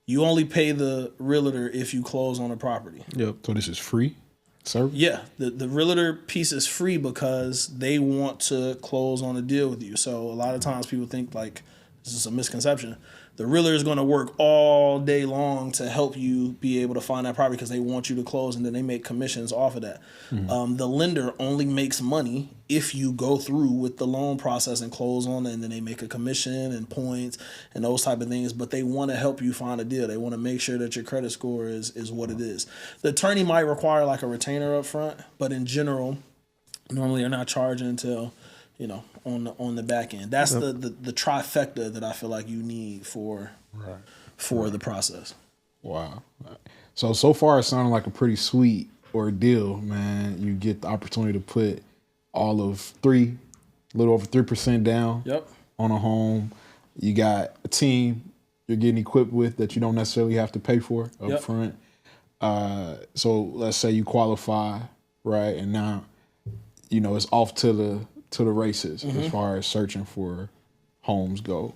You only pay the realtor if you close on a property.
Yep. So this is free service?
Yeah. The realtor piece is free because they want to close on a deal with you. So a lot of times people think like this is a misconception. The realtor is going to work all day long to help you be able to find that property because they want you to close, and then they make commissions off of that. The lender only makes money if you go through with the loan process and close on it, and then they make a commission and points and those type of things. But they want to help you find a deal. They want to make sure that your credit score is what it is. The attorney might require like a retainer up front, but in general, normally they're not charging until, on the back end. That's the trifecta that I feel like you need for the process.
Wow. So far it sounded like a pretty sweet ordeal, man. You get the opportunity to put all of a little over 3% down on a home. You got a team you're getting equipped with that you don't necessarily have to pay for up front. So let's say you qualify, right? And now, it's off to the races as far as searching for homes go.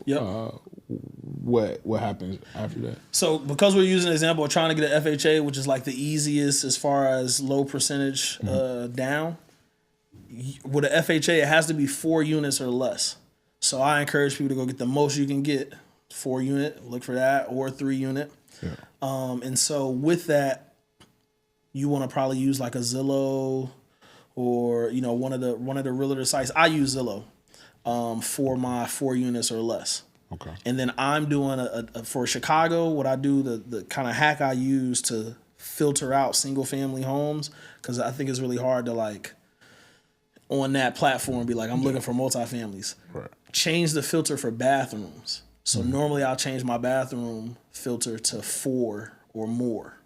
What happens after that? So
because we're using an example of trying to get an FHA, which is like the easiest as far as low percentage down, with an FHA, it has to be 4 units or less. So I encourage people to go get the most you can get, 4 unit, look for that, or 3 unit. And so with that, you want to probably use like a Zillow or one of the realtor sites. I use Zillow for my 4 units or less.
Okay.
And then I'm doing for Chicago. What I do, the kind of hack I use to filter out single family homes, because I think it's really hard to like on that platform be like, I'm looking for multifamilies.
Right.
Change the filter for bathrooms. So normally I'll change my bathroom filter to 4 or more.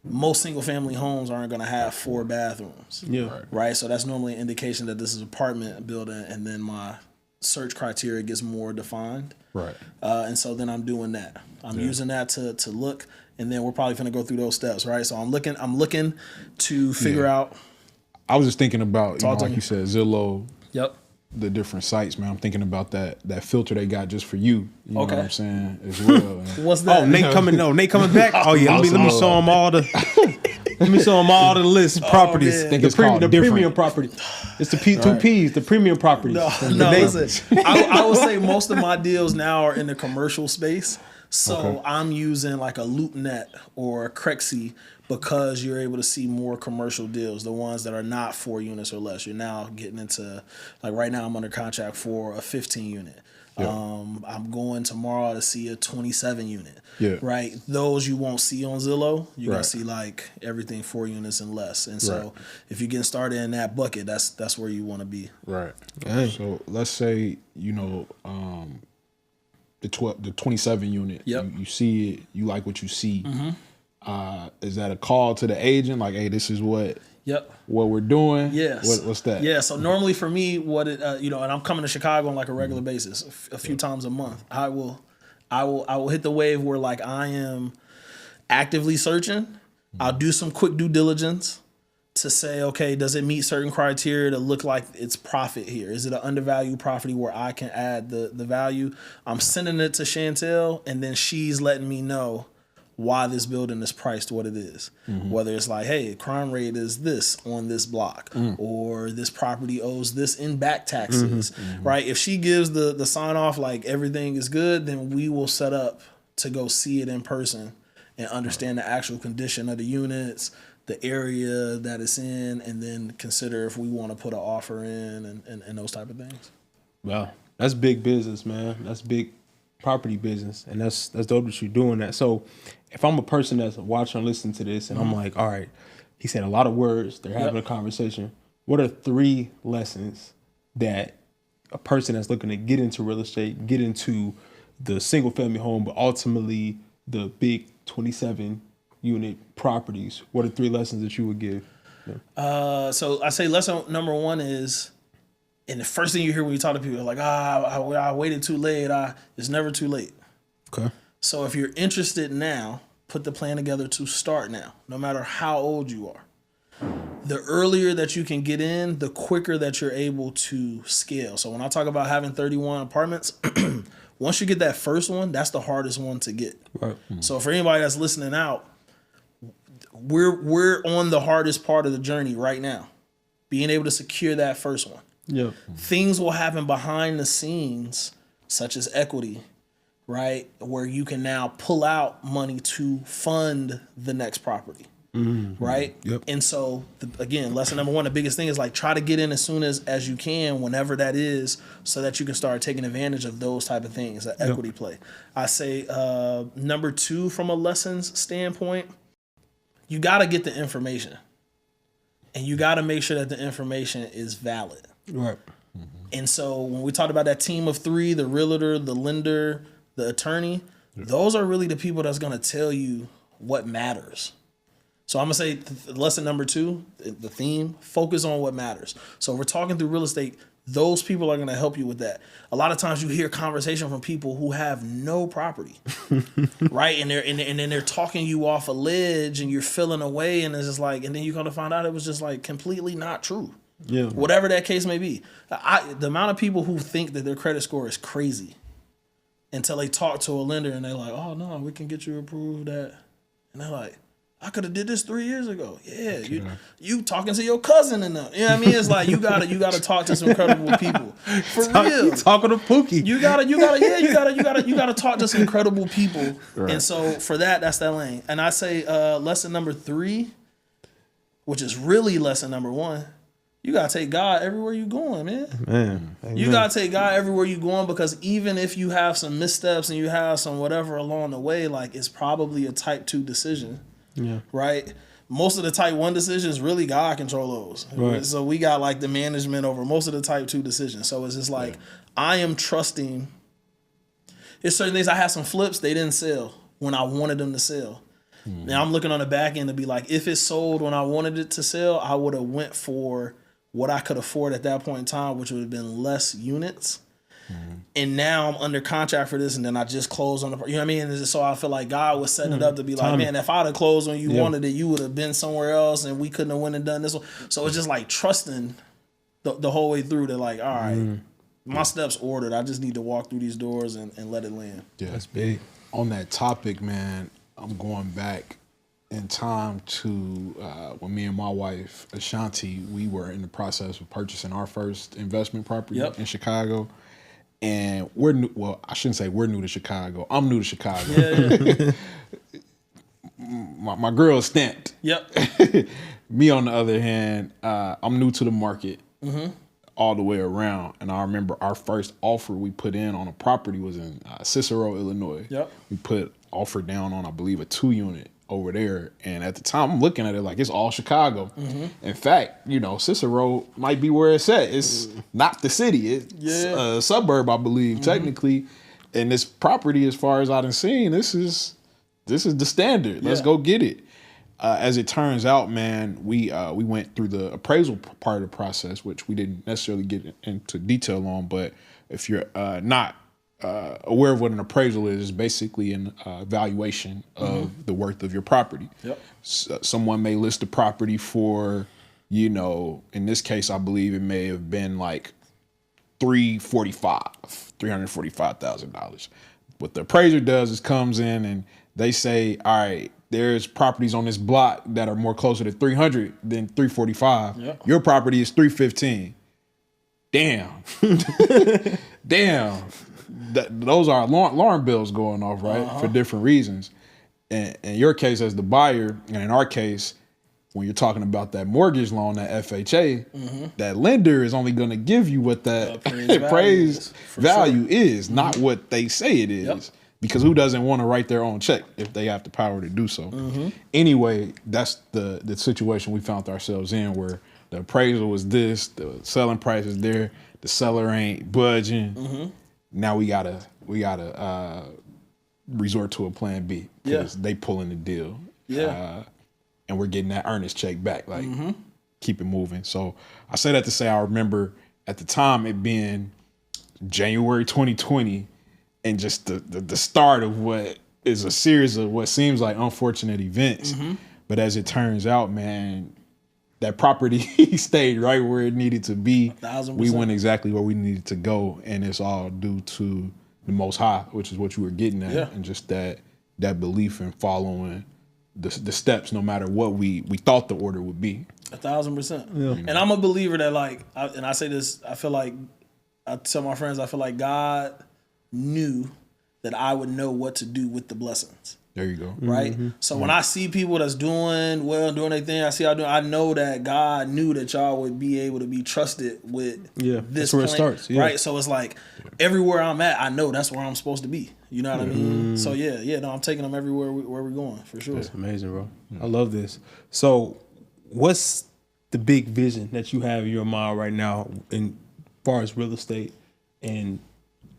Most single family homes aren't going to have 4 bathrooms. Right. So that's normally an indication that this is an apartment building, and then my search criteria gets more defined.
Right.
And so then I'm doing that. I'm using that to look, and then we're probably going to go through those steps. Right. So I'm looking to figure out.
I was just thinking about, like you said, Zillow. The different sites, man. I'm thinking about that filter they got just for you. You know what I'm saying? As well.
What's that?
Oh, Nate coming back. Oh yeah, let me show him all the. Let me show them all the list properties.
I think it's called
the premium property. It's the two P's, the premium properties.
No, listen. I would say most of my deals now are in the commercial space. So I'm using like a LoopNet or a Crexy, because you're able to see more commercial deals, the ones that are not 4 units or less. You're now getting into, like right now I'm under contract for a 15 unit. I'm going tomorrow to see a 27 unit. Right? Those you won't see on Zillow. You're going to see like everything 4 units and less. And so if you're getting started in that bucket, that's where you want to be.
Right. So let's say, the 27 unit, you see it, you like what you see. Is that a call to the agent? Like, hey, this is what we're doing?
Yes.
What's that?
Yeah. So normally for me, and I'm coming to Chicago on like a regular basis, a few times a month. I will hit the wave where like I am actively searching. I'll do some quick due diligence to say, okay, does it meet certain criteria to look like it's profit here? Is it an undervalued property where I can add the value? I'm sending it to Chantel, and then she's letting me know why this building is priced what it is. Whether it's like, hey, crime rate is this on this block, or this property owes this in back taxes, right? If she gives the sign off like everything is good, then we will set up to go see it in person and understand the actual condition of the units, the area that it's in, and then consider if we want to put an offer in and those type of things.
Wow, that's big business, man. That's big property business, and that's dope that you're doing that. So if I'm a person that's watching or listening to this, and I'm like, all right, he said a lot of words, they're having a conversation. What are 3 lessons that a person that's looking to get into real estate, get into the single family home, but ultimately the big 27 unit properties, what are 3 lessons that you would give?
So I say lesson number 1 is, and the first thing you hear when you talk to people are like, I waited too late. It's never too late.
Okay.
So if you're interested now, put the plan together to start now, no matter how old you are. The earlier that you can get in, the quicker that you're able to scale. So when I talk about having 31 apartments, once you get that first one, that's the hardest one to get.
Right.
So for anybody that's listening out, we're on the hardest part of the journey right now, being able to secure that first one.
Yeah.
Things will happen behind the scenes, such as equity, right? Where you can now pull out money to fund the next property. Right.
Yep.
And so again, lesson number one, the biggest thing is like try to get in as soon as you can, whenever that is, so that you can start taking advantage of those type of things, that equity play. I say number two, from a lessons standpoint, you got to get the information, and you got to make sure that the information is valid.
Right.
And so when we talked about that team of three, the realtor, the lender, the attorney, those are really the people that's going to tell you what matters. So I'm going to say lesson number two, the theme, focus on what matters. So if we're talking through real estate, those people are going to help you with that. A lot of times you hear conversation from people who have no property, right? And then they're talking you off a ledge and you're feeling away, and it's just like, and then you're going to find out it was just like completely not true.
Yeah.
Whatever that case may be. The amount of people who think that their credit score is crazy until they talk to a lender and they're like, oh no, we can get you approved at, and they're like, I could have did this 3 years ago. Yeah, you talking to your cousin and them. You know what I mean? It's like you gotta talk to some credible people. For real.
You talking to Pookie.
You gotta talk to some credible people. Right. And so for that's that lane. And I say lesson number three, which is really lesson number one, you gotta take God everywhere you going, man. You gotta take God everywhere you going, because even if you have some missteps and you have some whatever along the way, like it's probably a type 2 decision. Yeah. Right. Most of the type 1 decisions, really God control those. Right. So we got like the management over most of the type 2 decisions. So it's just like I am trusting. There's certain things. I had some flips, they didn't sell when I wanted them to sell. Now I'm looking on the back end to be like, if it sold when I wanted it to sell, I would have went for what I could afford at that point in time, which would have been less units. And now I'm under contract for this, and then I just closed on the, you know what I mean? And so I feel like God was setting it up to be like, man, if I'd have closed when you wanted it, you would have been somewhere else, and we couldn't have went and done this one. So it's just like trusting the whole way through. That like, all right, my steps ordered. I just need to walk through these doors and let it land.
Yeah, that's big. On that topic, man, I'm going back in time to when me and my wife Ashanti, we were in the process of purchasing our first investment property in Chicago. And we're new. Well, I shouldn't say we're new to Chicago. I'm new to Chicago. Yeah. my girl is stamped.
Yep.
Me, on the other hand, I'm new to the market all the way around. And I remember our first offer we put in on a property was in Cicero, Illinois. Yep. We put offer down on, I believe, a 2-unit over there. And at the time, I'm looking at it like it's all Chicago. In fact, Cicero might be where it's at. It's not the city. It's a suburb, I believe, technically. And this property, as far as I've seen, this is the standard. Let's go get it. As it turns out, man, we went through the appraisal part of the process, which we didn't necessarily get into detail on. But if you're not aware of what an appraisal is basically an valuation of the worth of your property. Yep. Someone may list the property for, in this case, I believe it may have been like $345,000. What the appraiser does is comes in and they say, all right, there's properties on this block that are more closer to 300 than 345. Yep. Your property is 315. Damn. Damn. Those are alarm bells going off, right? For different reasons. And in your case as the buyer, and in our case, when you're talking about that mortgage loan, that FHA, that lender is only going to give you what that appraised value is, not what they say it is. Yep. Because who doesn't want to write their own check if they have the power to do so? Anyway, that's the situation we found ourselves in, where the appraisal was this, the selling price is there, the seller ain't budging. Now we gotta resort to a plan B, because they pulling the deal. And we're getting that earnest check back. Like, keep it moving. So I say that to say, I remember at the time it being January 2020, and just the start of what is a series of what seems like unfortunate events. But as it turns out, man, that property stayed right where it needed to be. 1,000%. We went exactly where we needed to go, and it's all due to the Most High, which is what you were getting at, and just that belief in following the steps, no matter what we thought the order would be.
1,000%. Yeah. And I'm a believer that, like, I say this, I feel like I tell my friends, I feel like God knew that I would know what to do with the blessings.
There you go.
Right. So when I see people that's doing well, doing their thing, I know that God knew that y'all would be able to be trusted with this.
That's where it starts.
Right. So it's like everywhere I'm at, I know that's where I'm supposed to be. You know what I mean? So no, I'm taking them everywhere where we're going for sure.
That's amazing, bro. I love this. So what's the big vision that you have in your mind right now in far as real estate and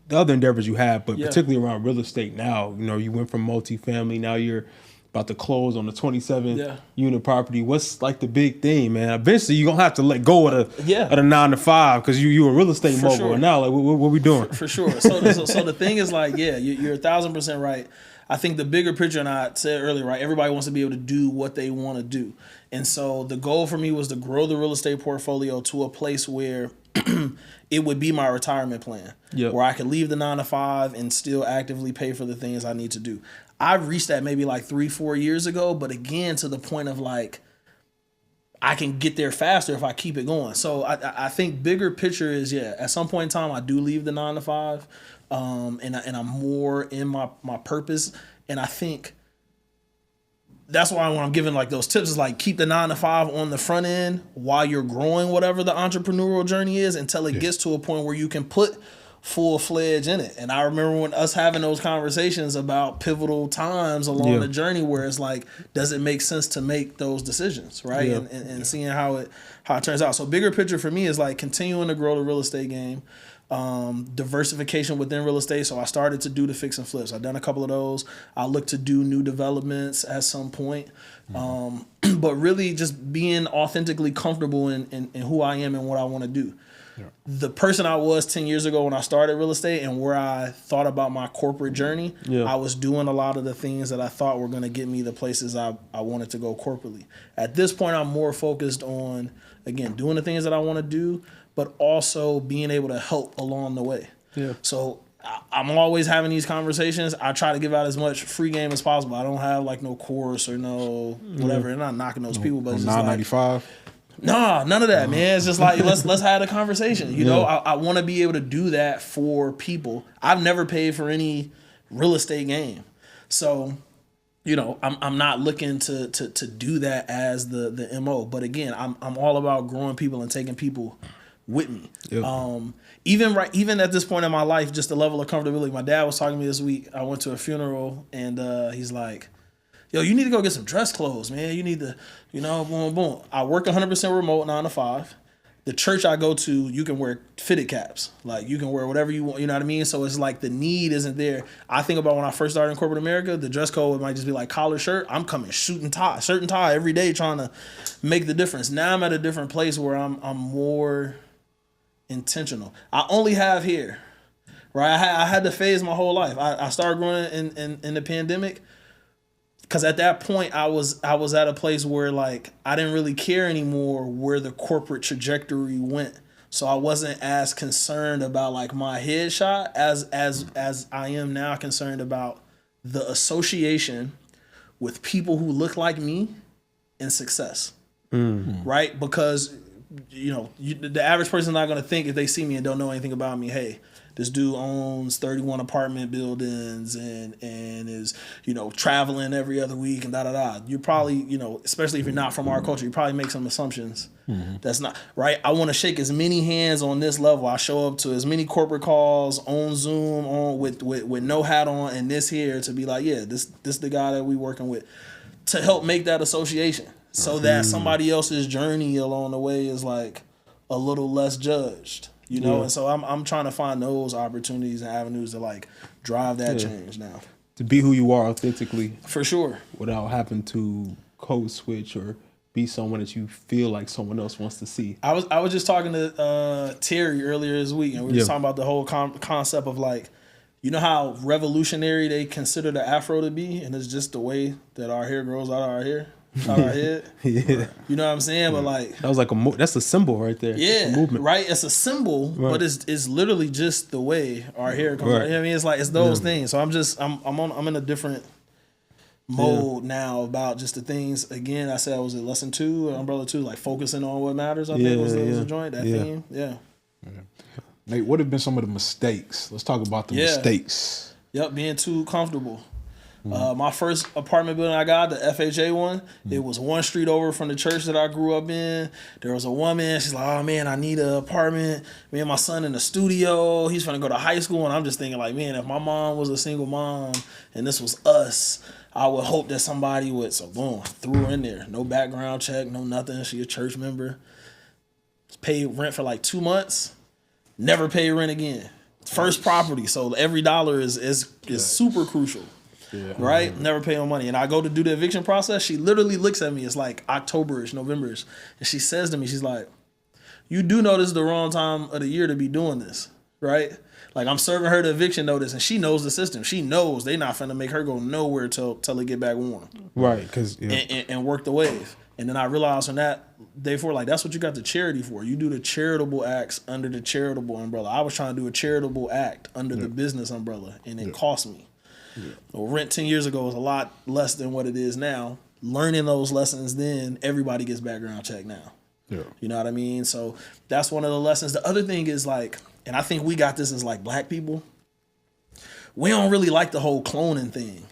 the other endeavors you have, but particularly around real estate now? You know, you went from multifamily, now you're about to close on the 27 unit property. What's like the big thing, man? Eventually you're gonna have to let go of the 9 to 5 because you a real estate mogul. Sure. And now like what we doing?
For sure. So the thing is like, you're 1,000% right. I think the bigger picture, and I said earlier, right, everybody wants to be able to do what they want to do. And so the goal for me was to grow the real estate portfolio to a place where it would be my retirement plan, where I could leave the 9 to 5 and still actively pay for the things I need to do. I reached that maybe like 3-4 years ago, but again, to the point of like, I can get there faster if I keep it going. So I think bigger picture is, at some point in time, I do leave the 9 to 5, and I'm more in my purpose. And I think that's why when I'm giving like those tips is like keep the 9 to 5 on the front end while you're growing whatever the entrepreneurial journey is until it gets to a point where you can put full-fledged in it. And I remember when us having those conversations about pivotal times along the journey where it's like, does it make sense to make those decisions, right? And seeing how it turns out. So bigger picture for me is like continuing to grow the real estate game. Diversification within real estate. So I started to do the fix and flips. I've done a couple of those. I look to do new developments at some point. But really just being authentically comfortable in who I am and what I want to do. Yeah. The person I was 10 years ago when I started real estate and where I thought about my corporate journey, I was doing a lot of the things that I thought were going to get me the places I wanted to go corporately. At this point, I'm more focused on, again, doing the things that I want to do, but also being able to help along the way. Yeah. So I'm always having these conversations. I try to give out as much free game as possible. I don't have like no course or no whatever. And I'm not knocking those people, but it's just $9.95. Nah, none of that, man. It's just like let's have a conversation. You know, I want to be able to do that for people. I've never paid for any real estate game, so you know I'm not looking to do that as the MO. But again, I'm all about growing people and taking people with me. Yep. Even at this point in my life, just the level of comfortability. My dad was talking to me this week. I went to a funeral and he's like, yo, you need to go get some dress clothes, man. You need to, boom, boom. I work 100% remote, 9 to 5. The church I go to, you can wear fitted caps. Like, you can wear whatever you want, you know what I mean? So it's like the need isn't there. I think about when I first started in corporate America, the dress code might just be like collar shirt. I'm coming shirt and tie every day trying to make the difference. Now I'm at a different place where I'm more intentional. I only have hair, right? I had to phase my whole life. I started growing in the pandemic. Because at that point, I was at a place where like I didn't really care anymore where the corporate trajectory went. So I wasn't as concerned about like my headshot as I am now concerned about the association with people who look like me and success. Mm-hmm. Right? Because the average person is not going to think if they see me and don't know anything about me, hey, this dude owns 31 apartment buildings and is, traveling every other week and da-da-da. You probably, especially if you're not from our culture, you probably make some assumptions. Mm-hmm. That's not, right? I want to shake as many hands on this level. I show up to as many corporate calls on Zoom with no hat on and this here to be like, yeah, this the guy that we working with. To help make that association so that somebody else's journey along the way is like a little less judged. And so I'm trying to find those opportunities and avenues to like drive that change now.
To be who you are authentically.
For sure.
Without having to code switch or be someone that you feel like someone else wants to see.
I was just talking to Terry earlier this week, and we were just talking about the whole concept of like, how revolutionary they consider the afro to be, and it's just the way that our hair grows out of our hair. Out our head. Yeah. You know what I'm saying? But like
that was like that's a symbol right there.
Yeah.
It's a movement.
Right? It's a symbol, but it's literally just the way our hair comes out. You know what I mean? It's like it's those things. So I'm in a different mode now about just the things. Again, I said I was at lesson 2 or umbrella 2, like focusing on what matters, I think was the joint, that theme. Yeah.
Nate, what have been some of the mistakes? Let's talk about the mistakes
Yep, being too comfortable. My first apartment building I got, the FHA one, it was one street over from the church that I grew up in. There was a woman, she's like, oh man, I need an apartment. Me and my son in the studio, he's gonna go to high school. And I'm just thinking like, man, if my mom was a single mom and this was us, I would hope that somebody would, so boom, threw her in there. No background check, no nothing. She a church member. Paid rent for like 2 months, never paid rent again. First property, so every dollar is super crucial. Yeah. Right? Never pay no money. And I go to do the eviction process. She literally looks at me. It's like October-ish, November-ish. And she says to me, she's like, you do know this is the wrong time of the year to be doing this, right? Like I'm serving her the eviction notice and she knows the system. She knows they not finna make her go nowhere till it get back warm.
Right, because
and work the wave. And then I realized from that day forward, like that's what you got the charity for. You do the charitable acts under the charitable umbrella. I was trying to do a charitable act under the business umbrella and it cost me. Yeah. Well, rent 10 years ago was a lot less than what it is now. Learning those lessons then, everybody gets background check now. Yeah. You know what I mean? So that's one of the lessons. The other thing is like, and I think we got this as like black people, we don't really like the whole cloning thing.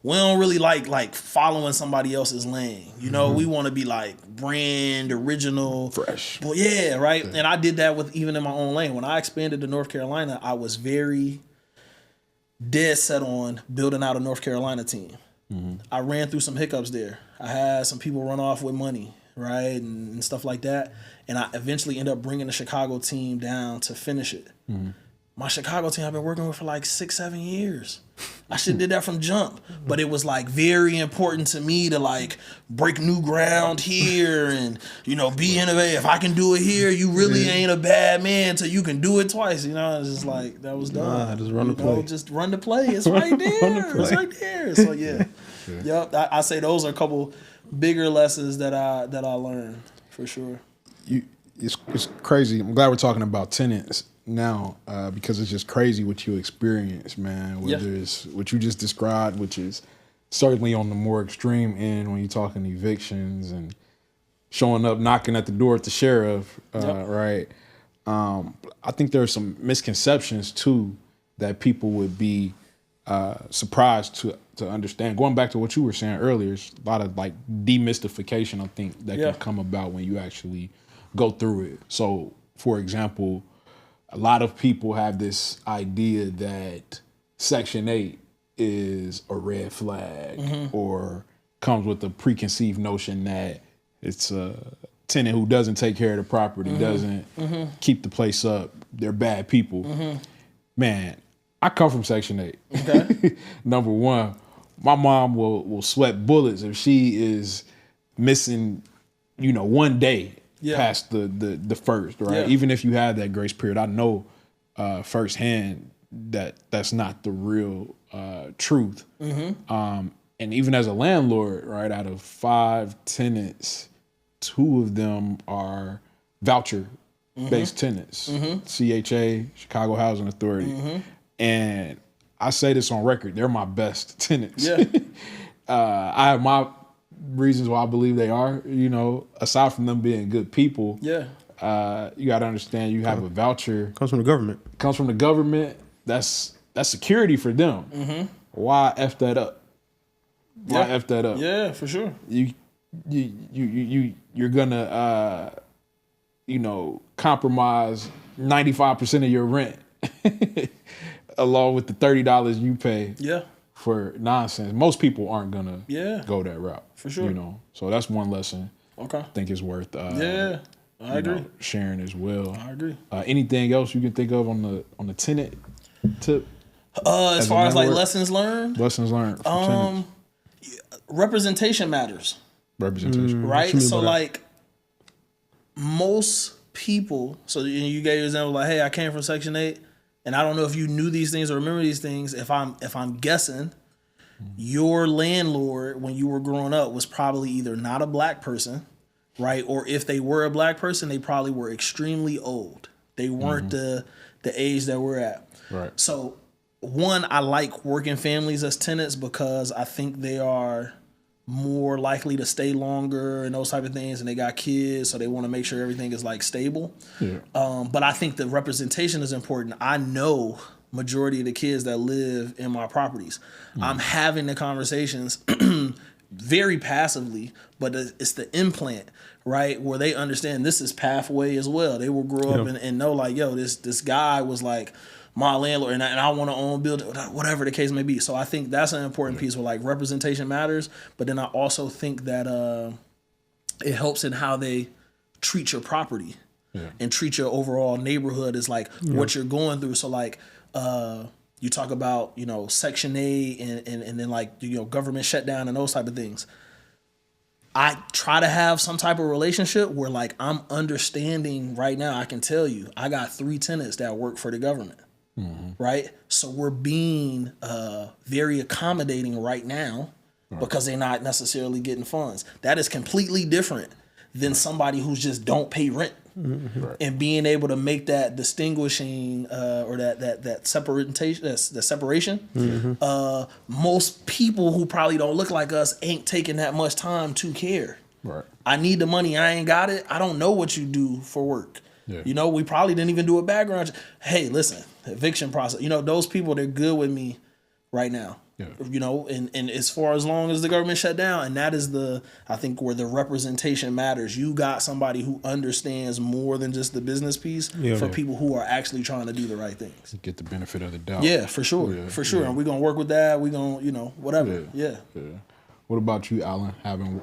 We don't really like following somebody else's lane. You know, we want to be like brand, original.
Fresh.
Well, yeah, right? Yeah. And I did that with even in my own lane. When I expanded to North Carolina, I was very dead set on building out a North Carolina team. I ran through some hiccups there. I had some people run off with money, right, and stuff like that. And I eventually ended up bringing the Chicago team down to finish it. My Chicago team I've been working with for like 6-7 years. I should have did that from jump, but it was like very important to me to like break new ground here and, you know, be innovative. If I can do it here, you really ain't a bad man till you can do it twice. You know, it's just like, that was done.
Just run the play.
Just run the play. It's right there. It's right there. So yeah. Yep. I say those are a couple bigger lessons that I learned for sure.
It's crazy. I'm glad we're talking about tenants now because it's just crazy what you experience, man. Whether it's what you just described, which is certainly on the more extreme end when you're talking evictions and showing up, knocking at the door at the sheriff, right? I think there are some misconceptions too that people would be surprised to understand. Going back to what you were saying earlier, there's a lot of like demystification, I think, that can come about when you actually go through it. So, for example, a lot of people have this idea that Section 8 is a red flag or comes with a preconceived notion that it's a tenant who doesn't take care of the property, doesn't keep the place up, they're bad people. Man, I come from Section 8. Okay. Number one, my mom will sweat bullets if she is missing, one day past the first, right? Yeah. Even if you have that grace period, I know firsthand that that's not the real truth. And even as a landlord, right, out of 5 tenants, 2 of them are voucher-based tenants, CHA, Chicago Housing Authority. And I say this on record, they're my best tenants. Yeah. I have my reasons why I believe they are, aside from them being good people. Yeah. You got to understand you have a voucher.
Comes from the government.
Comes from the government. That's security for them. Why F that up? Why F that up?
Yeah, for sure.
You're gonna compromise 95% of your rent along with the $30 you pay for nonsense. Most people aren't gonna go that route. For sure. So that's one lesson. Okay. I think is worth
I agree.
Sharing as well.
I agree.
Anything else you can think of on the tenant tip?
As far as like lessons learned?
Lessons learned from tenants.
Representation matters.
Representation.
Right? So like most people, so you gave your example like, hey, I came from Section 8 and I don't know if you knew these things or remember these things. If I'm guessing, your landlord when you were growing up was probably either not a black person, right? Or if they were a black person, they probably were extremely old. They weren't the age that we're at. Right. So one, I like working families as tenants because I think they are more likely to stay longer and those type of things, and they got kids, so they want to make sure everything is like stable. Yeah. But I think the representation is important. I know majority of the kids that live in my properties. I'm having the conversations very passively, but it's the implant, right? Where they understand this is pathway as well. They will grow up and know like, yo, this guy was like my landlord and I want to own building, whatever the case may be. So I think that's an important piece where like representation matters, but then I also think that it helps in how they treat your property and treat your overall neighborhood is like what you're going through. So like you talk about, you know, Section 8 and then like, you know, government shutdown and those type of things. I try to have some type of relationship where like I'm understanding right now. I can tell you, I got 3 tenants that work for the government, right? So we're being very accommodating right now because they're not necessarily getting funds. That is completely different than somebody who's just don't pay rent. And being able to make that distinguishing or that separation, most people who probably don't look like us ain't taking that much time to care. Right. I need the money. I ain't got it. I don't know what you do for work. Yeah. You know, we probably didn't even do a background. Hey, listen, eviction process. You know, those people, they're good with me right now. Yeah. You know, and as far as long as the government shut down, and that is I think where the representation matters. You got somebody who understands more than just the business piece for people who are actually trying to do the right things.
Get the benefit of the doubt.
Yeah, for sure. And we're going to work with that. We're going to, you know, whatever. Yeah.
What about you, Alan, having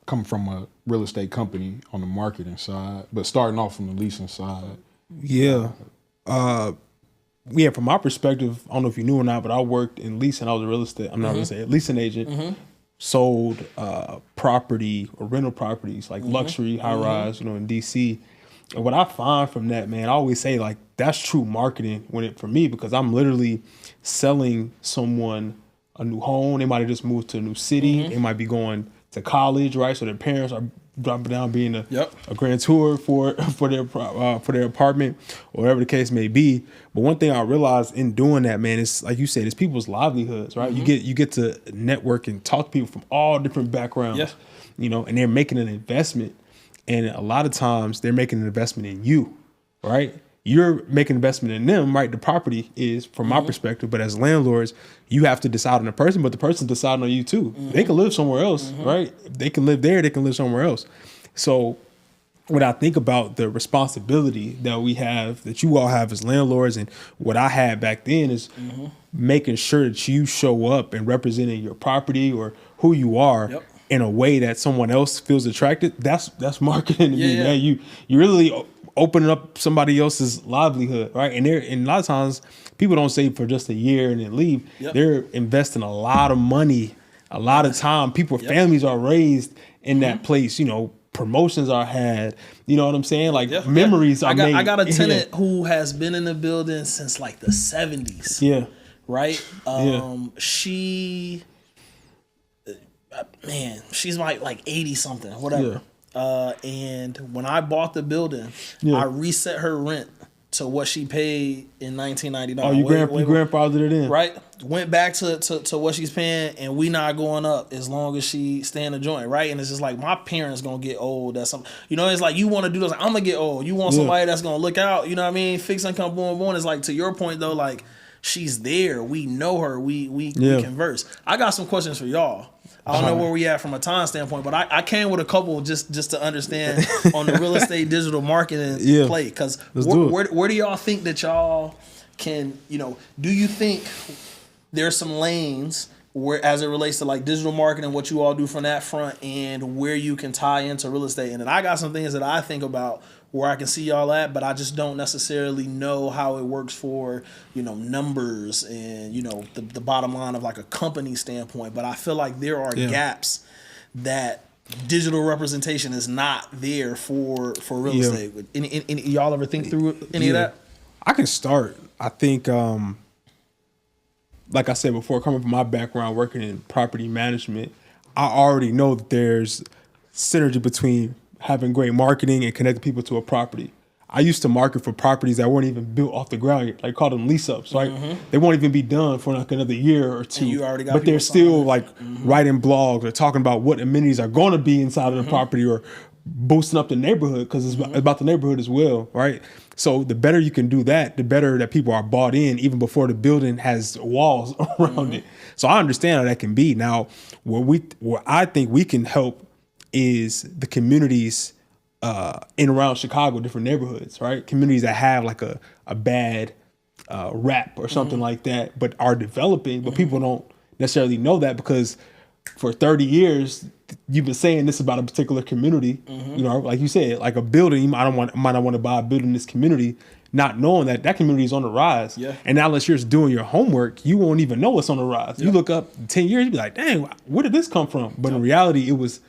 come from a real estate company on the marketing side, but starting off from the leasing side?
Yeah. From my perspective, I don't know if you knew or not, but I worked in leasing. I was a real estate, I'm not going to say a leasing agent, sold property or rental properties like luxury, high rise, you know, in DC. And what I find from that, man, I always say like that's true marketing for me, because I'm literally selling someone a new home. They might have just moved to a new city. They might be going to college, right? So their parents are dropping down, being a grantor for their apartment, or whatever the case may be. But one thing I realized in doing that, man, is like you said, it's people's livelihoods, right? You get to network and talk to people from all different backgrounds, you know, and they're making an investment. And a lot of times they're making an investment in you, right? You're making an investment in them, right? The property is, from my perspective, but as landlords, you have to decide on the person, but the person's deciding on you too. They can live somewhere else, right? They can live there, they can live somewhere else. So when I think about the responsibility that we have, that you all have as landlords, and what I had back then is making sure that you show up and representing your property or who you are in a way that someone else feels attracted. That's marketing to me, man. You really opening up somebody else's livelihood, right? And a lot of times people don't save for just a year and then leave. They're investing a lot of money, a lot of time. Families are raised in that place, you know, promotions are had, you know what I'm saying? Like memories are made.
I got a tenant who has been in the building since like the 70s.
Yeah.
Right? She's like 80 something, whatever. And when I bought the building, I reset her rent to what she paid in 1999.
Oh, you grandfathered it in,
right? Went back to what she's paying, and we not going up as long as she stay in the joint, right? And it's just like my parents gonna get old. That's some, you know. It's like you want to do this. Like, I'm gonna get old. You want somebody that's gonna look out. You know what I mean? Fixed income, boom, boom. It's like, to your point though, like she's there. We know her. We converse. I got some questions for y'all. I don't know where we at from a time standpoint, but I came with a couple just to understand on the real estate digital marketing play. Because where do y'all think that y'all can, you know, do you think there's some lanes where, as it relates to like digital marketing, what you all do from that front, and where you can tie into real estate? And then I got some things that I think about where I can see y'all at, but I just don't necessarily know how it works for, you know, numbers and, you know, the bottom line of like a company standpoint. But I feel like there are gaps that digital representation is not there for real estate. Any y'all ever think through any of that?
I can start. I think, like I said before, coming from my background working in property management, I already know that there's synergy between having great marketing and connecting people to a property. I used to market for properties that weren't even built off the ground yet. Like, call them lease ups, right? They won't even be done for like another year or two.
You already got,
but they're still like writing blogs or talking about what amenities are going to be inside of the property, or boosting up the neighborhood because it's about the neighborhood as well, right? So the better you can do that, the better that people are bought in even before the building has walls around it. So I understand how that can be. Now, where I think we can help is the communities in around Chicago, different neighborhoods, right? Communities that have like a bad rap or something like that, but are developing, but people don't necessarily know that because for 30 years you've been saying this about a particular community. You know, like you said, like a building, you might not want to buy a building in this community, not knowing that community is on the rise. Yeah. And now unless you're just doing your homework, you won't even know what's on the rise. You look up 10 years, you be like, dang, where did this come from? But in reality, it was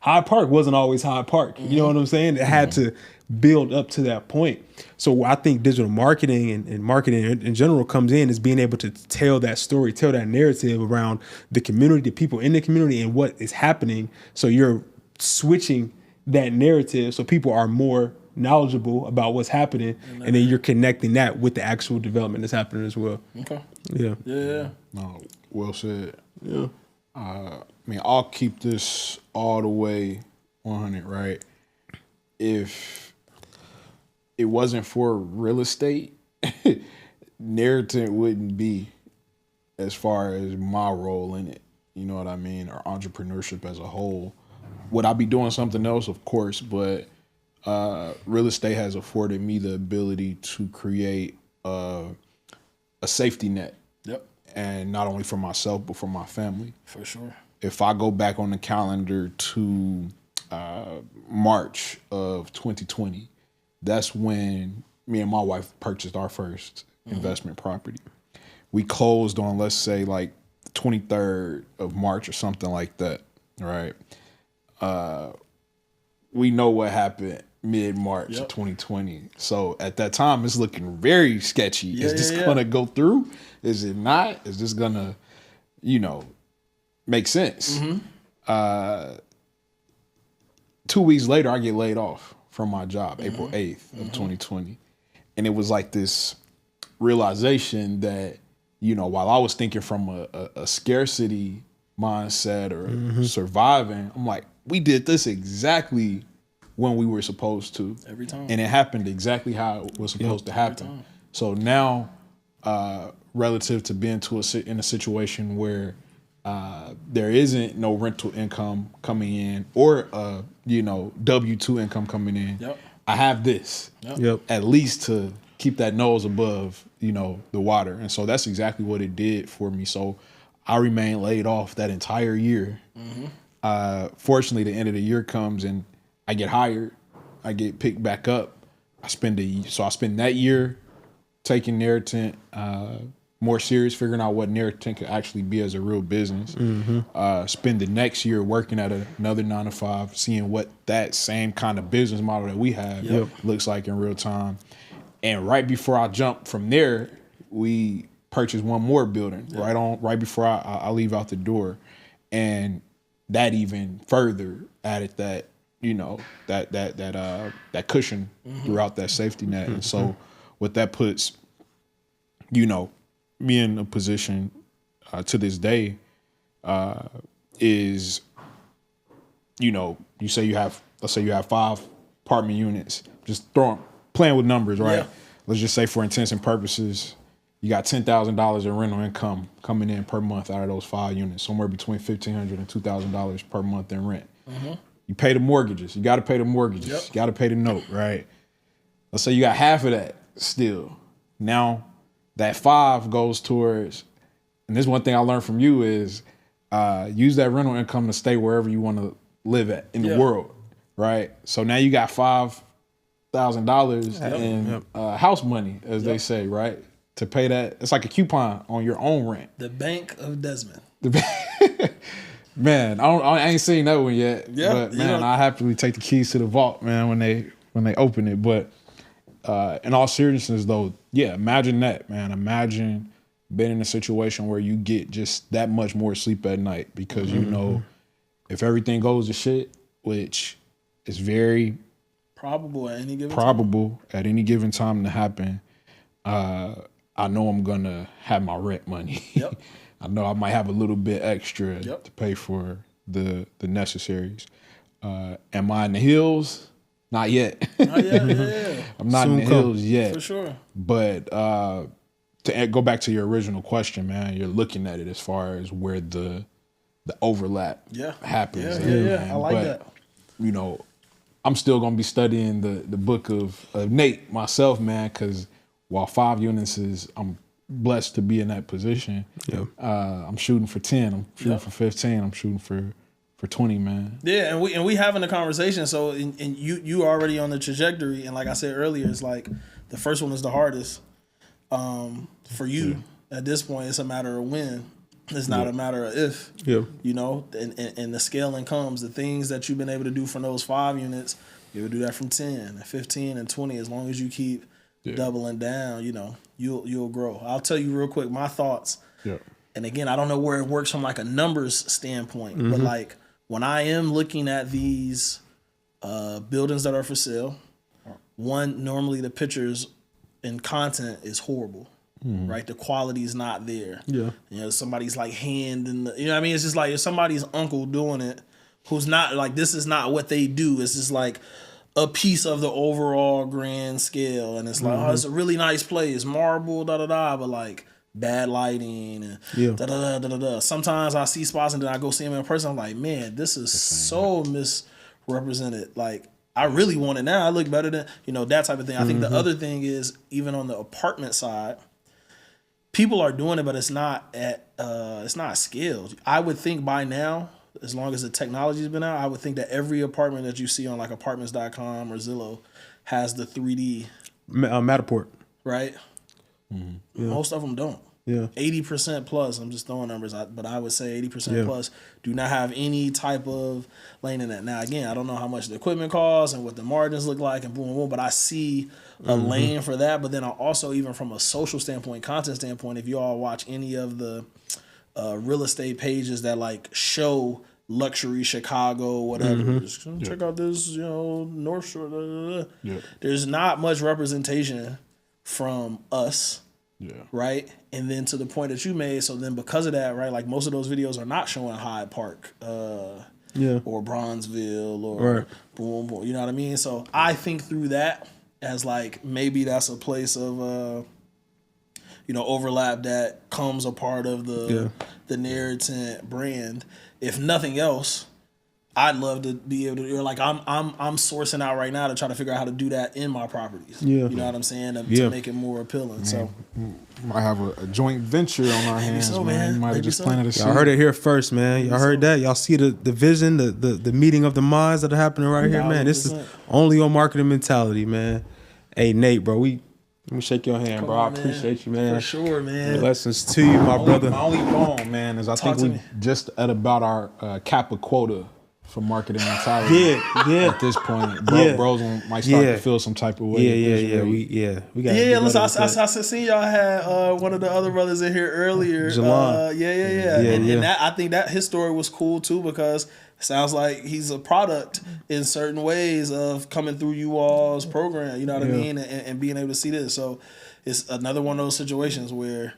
Hyde Park wasn't always Hyde Park. You know what I'm saying? It had to build up to that point. So I think digital marketing and marketing in general comes in is being able to tell that story, tell that narrative around the community, the people in the community and what is happening. So you're switching that narrative so people are more knowledgeable about what's happening, and then you're connecting that with the actual development that's happening as well.
Okay.
Yeah.
Yeah.
No, well said.
Yeah.
I mean, I'll keep this all the way 100, right? If it wasn't for real estate, narrative wouldn't be as far as my role in it. You know what I mean? Or entrepreneurship as a whole. Would I be doing something else? Of course, but real estate has afforded me the ability to create a safety net.
Yep.
And not only for myself, but for my family.
For sure.
If I go back on the calendar to March of 2020, that's when me and my wife purchased our first investment property. We closed on, let's say, like 23rd of March or something like that, right? We know what happened mid-March of 2020. So at that time, it's looking very sketchy. Is this going to go through? Is it not? Is this going to, make sense? 2 weeks later, I get laid off from my job, April 8th of 2020. And it was like this realization that, while I was thinking from a scarcity mindset or surviving, I'm like, we did this exactly when we were supposed to.
Every time.
And it happened exactly how it was supposed to happen. So now, relative to being in a situation where there isn't no rental income coming in or W-2 income coming in, I have this at least to keep that nose above the water. And so that's exactly what it did for me. So I remained laid off that entire year. Fortunately, the end of the year comes and I get hired, I get picked back up. I spend that year taking Tenant more serious, figuring out what Tenant could actually be as a real business. Spend the next year working at another 9-to-5, seeing what that same kind of business model that we have looks like in real time. And right before I jump from there, we purchased one more building right before I leave out the door, and that even further added that that cushion throughout that safety net. And so what that puts me in a position to this day is let's say you have 5 apartment units, just playing with numbers, right? Let's just say for intents and purposes you got $10,000 in rental income coming in per month out of those 5 units, somewhere between $1,500 and $2,000 per month in rent. You pay the mortgages. You got to pay the mortgages. You got to pay the note, right? Let's say you got half of that still. Now that 5 goes towards, and this one thing I learned from you is use that rental income to stay wherever you want to live at in the world, right? So now you got $5,000 in house money, as they say, right? To pay that, it's like a coupon on your own rent.
The Bank of Desmond.
Man, I ain't seen that one yet. But man, I happily take the keys to the vault, man, when they open it. But in all seriousness, though, imagine that, man. Imagine being in a situation where you get just that much more sleep at night because if everything goes to shit, which is very
probable at any
given time to happen, I know I'm gonna have my rent money. I know I might have a little bit extra to pay for the necessaries. Am I in the hills? Not yet.
Oh, yeah.
I'm not
Soon
in the
come.
hills yet.
For sure.
But to go back to your original question, man, you're looking at it as far as where the overlap happens.
Yeah. I like that.
You know, I'm still gonna be studying the book of Nate myself, man, because while 5 units is, I'm blessed to be in that position.
Yeah.
I'm shooting for 10. I'm shooting for 15. I'm shooting for 20, man.
Yeah, and we having a conversation. So and you already on the trajectory, and like I said earlier, it's like the first one is the hardest. For you at this point, it's a matter of when. It's not a matter of if.
Yeah.
You know, and the scaling comes. The things that you've been able to do from those 5 units, you'll do that from 10 and 15 and 20. As long as you keep doubling down, you know, you'll grow. I'll tell you real quick my thoughts. Yeah. And again, I don't know where it works from like a numbers standpoint, but like when I am looking at these buildings that are for sale, one, normally the pictures and content is horrible. Right, the quality is not there. Yeah, you know, somebody's like hand in the, you know what I mean? It's just like if somebody's uncle doing it, who's not like, this is not what they do. It's just like a piece of the overall grand scale, and it's like, oh, it's a really nice place, marble, da da da, but like bad lighting and da da da da da. Sometimes I see spots and then I go see them in person. I'm like, man, this is so misrepresented. Like, I really want it now. I look better than, you know, that type of thing. I think the other thing is, even on the apartment side, people are doing it, but it's not scaled. I would think by now, as long as the technology's been out, I would think that every apartment that you see on like apartments.com or Zillow has the 3D
Matterport.
Right? Most of them don't. Yeah, 80% plus. I'm just throwing numbers out, but I would say 80% plus do not have any type of lane in that. Now, again, I don't know how much the equipment costs and what the margins look like, and boom, boom, boom. But I see a lane for that. But then I also, even from a social standpoint, content standpoint, if you all watch any of the real estate pages that like show luxury Chicago, whatever, just check out this, you know, North Shore. Blah, blah, blah. There's not much representation from us. Yeah. Right. And then to the point that you made, so then because of that, right, like most of those videos are not showing Hyde Park or Bronzeville or boom, boom, you know what I mean? So I think through that as like maybe that's a place of you know, overlap that comes a part of the narrative brand. If nothing else, I'd love to be able to, or like I'm sourcing out right now to try to figure out how to do that in my properties. Yeah. You know what I'm saying? To make it more appealing. So
might have a joint venture on our hands, so, man. You might have just planted a seed.
Y'all heard it here first, man. Y'all heard that. Y'all see the vision, the meeting of the minds that are happening right here, man. This is only on Marketing Mentality, man. Hey, Nate, bro, let me shake your hand, bro. I appreciate you, man.
For sure, man.
Blessings to you, my brother.
My only bone, man, is I think we just at about our cap of quota for Marketing Mentality. At this point, bros might start to feel some type of way.
We got.
Listen, I seen y'all had one of the other brothers in here earlier. And that, I think that his story was cool too, because it sounds like he's a product in certain ways of coming through you all's program. You know what I mean, and being able to see this. So it's another one of those situations where,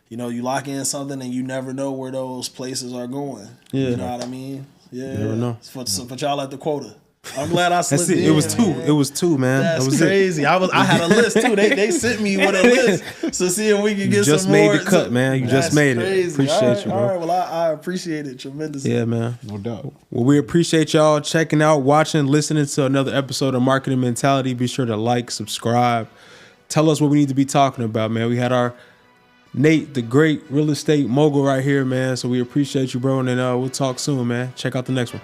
you know, you lock in something and you never know where those places are going. You know what I mean? Yeah, you never know. For y'all at the quota. I'm glad I slipped in.
It was two. Man. It was two, man.
That's crazy. I had a list too. They sent me with a list to see if we could get some more.
You just made the cut, man. You just made it. Appreciate you, bro.
All right. Well, I appreciate it tremendously.
Yeah, man. No doubt. Well, we appreciate y'all checking out, watching, listening to another episode of Marketing Mentality. Be sure to like, subscribe. Tell us what we need to be talking about, man. We had our Nate, the great real estate mogul right here, man. So we appreciate you, bro. And then we'll talk soon, man. Check out the next one.